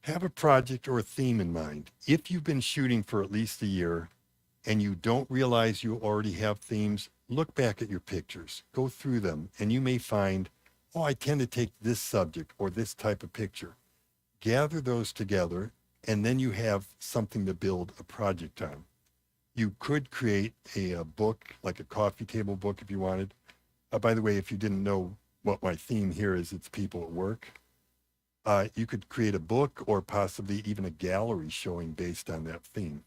Have a project or a theme in mind. If you've been shooting for at least a year and you don't realize you already have themes, look back at your pictures, go through them, and you may find, oh, I tend to take this subject or this type of picture. Gather those together, and then you have something to build a project on. You could create a book, like a coffee table book if you wanted. By the way, if you didn't know what my theme here is, it's people at work. You could create a book or possibly even a gallery showing based on that theme.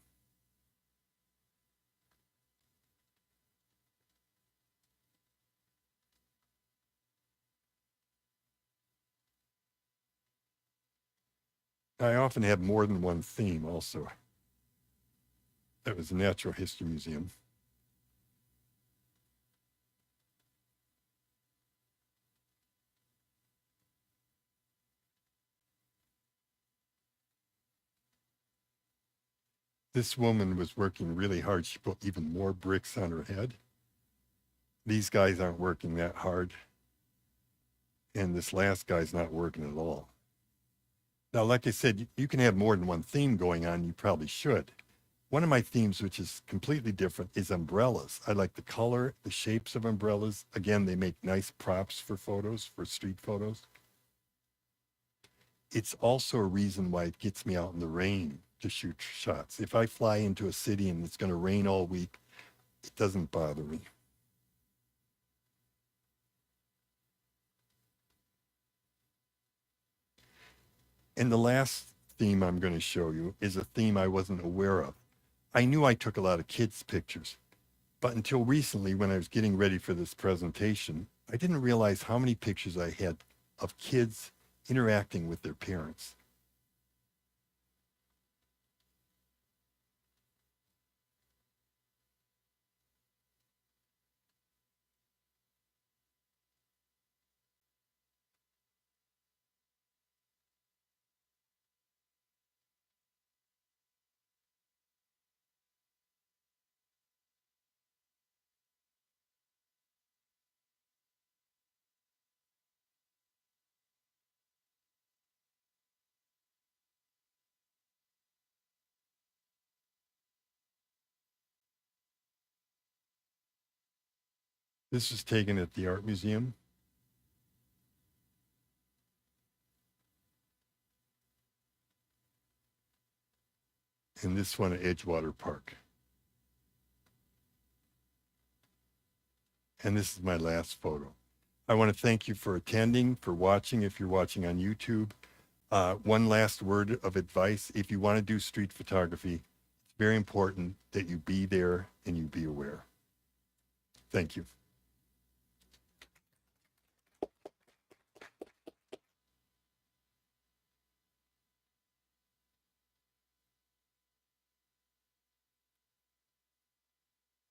I often have more than one theme also. That was the Natural History Museum. This woman was working really hard. She put even more bricks on her head. These guys aren't working that hard. And this last guy's not working at all. Now, like I said, you can have more than one theme going on. You probably should. One of my themes, which is completely different, is umbrellas. I like the color, the shapes of umbrellas. Again, they make nice props for photos, for street photos. It's also a reason why it gets me out in the rain to shoot shots. If I fly into a city and it's going to rain all week, it doesn't bother me. And the last theme I'm going to show you is a theme I wasn't aware of. I knew I took a lot of kids' pictures, but until recently, when I was getting ready for this presentation, I didn't realize how many pictures I had of kids interacting with their parents. This was taken at the Art Museum. And this one at Edgewater Park. And this is my last photo. I want to thank you for attending, for watching, if you're watching on YouTube. One last word of advice. If you want to do street photography, it's very important that you be there and you be aware. Thank you.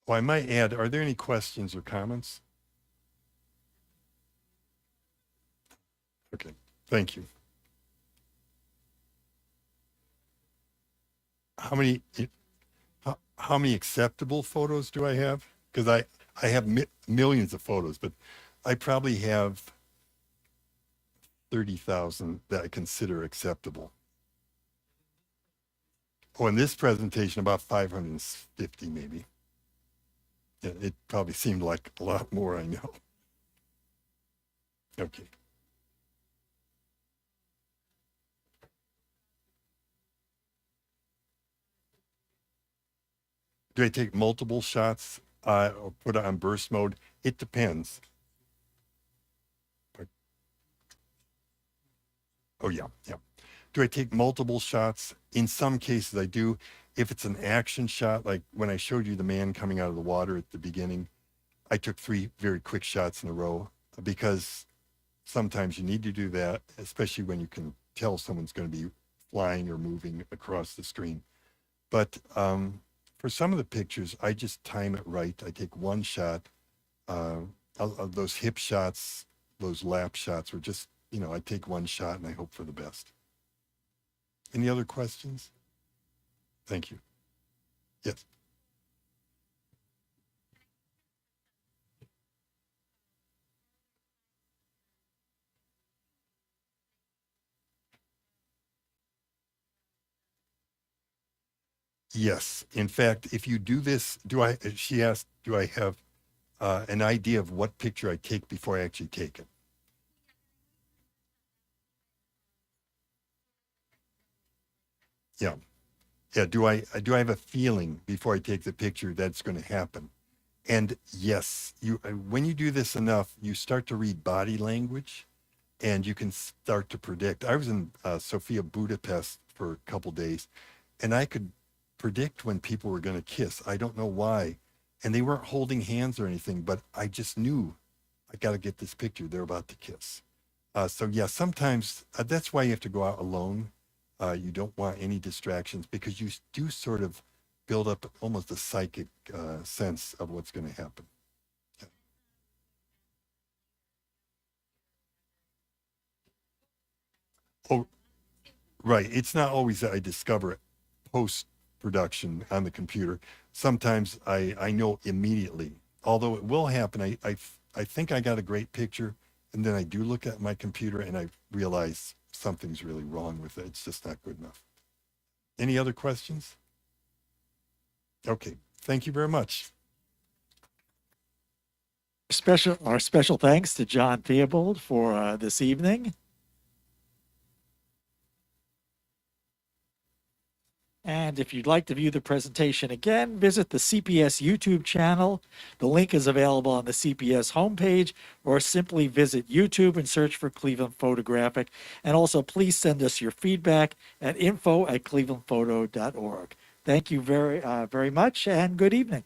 Oh, I might add, are there any questions or comments? Okay, thank you. How many acceptable photos do I have? Because I have millions of photos, but I probably have 30,000 that I consider acceptable. Oh, in this presentation, about 550 maybe. Yeah, it probably seemed like a lot more, I know. Okay. Do I take multiple shots or put it on burst mode? It depends. Oh, yeah, yeah. Do I take multiple shots? In some cases, I do. If it's an action shot, like when I showed you the man coming out of the water at the beginning, I took 3 very quick shots in a row because sometimes you need to do that, especially when you can tell someone's going to be flying or moving across the screen. But for some of the pictures, I just time it right. I take one shot. Those hip shots, those lap shots were just, I take one shot and I hope for the best. Any other questions? Thank you. Yes. Yes. In fact, if you do this, she asked, do I have an idea of what picture I take before I actually take it? Yeah. Yeah. Do I have a feeling before I take the picture that's going to happen? And yes, when you do this enough, you start to read body language and you can start to predict. I was in Sofia, Budapest for a couple days, and I could predict when people were going to kiss. I don't know why. And they weren't holding hands or anything, but I just knew I got to get this picture. They're about to kiss. So yeah, sometimes that's why you have to go out alone. You don't want any distractions because you do sort of build up almost a psychic sense of what's going to happen. Yeah. Oh, right. It's not always that I discover it post production on the computer. Sometimes I know immediately, although it will happen. I think I got a great picture, and then I do look at my computer and I realize something's really wrong with it. It's just not good enough. Any other questions? Okay. Thank you very much. Our special thanks to Jon Theobald for this evening. And if you'd like to view the presentation again, visit the CPS YouTube channel. The link is available on the CPS homepage, or simply visit YouTube and search for Cleveland Photographic. And also, please send us your feedback at info@clevelandphoto.org. Thank you very much, and good evening.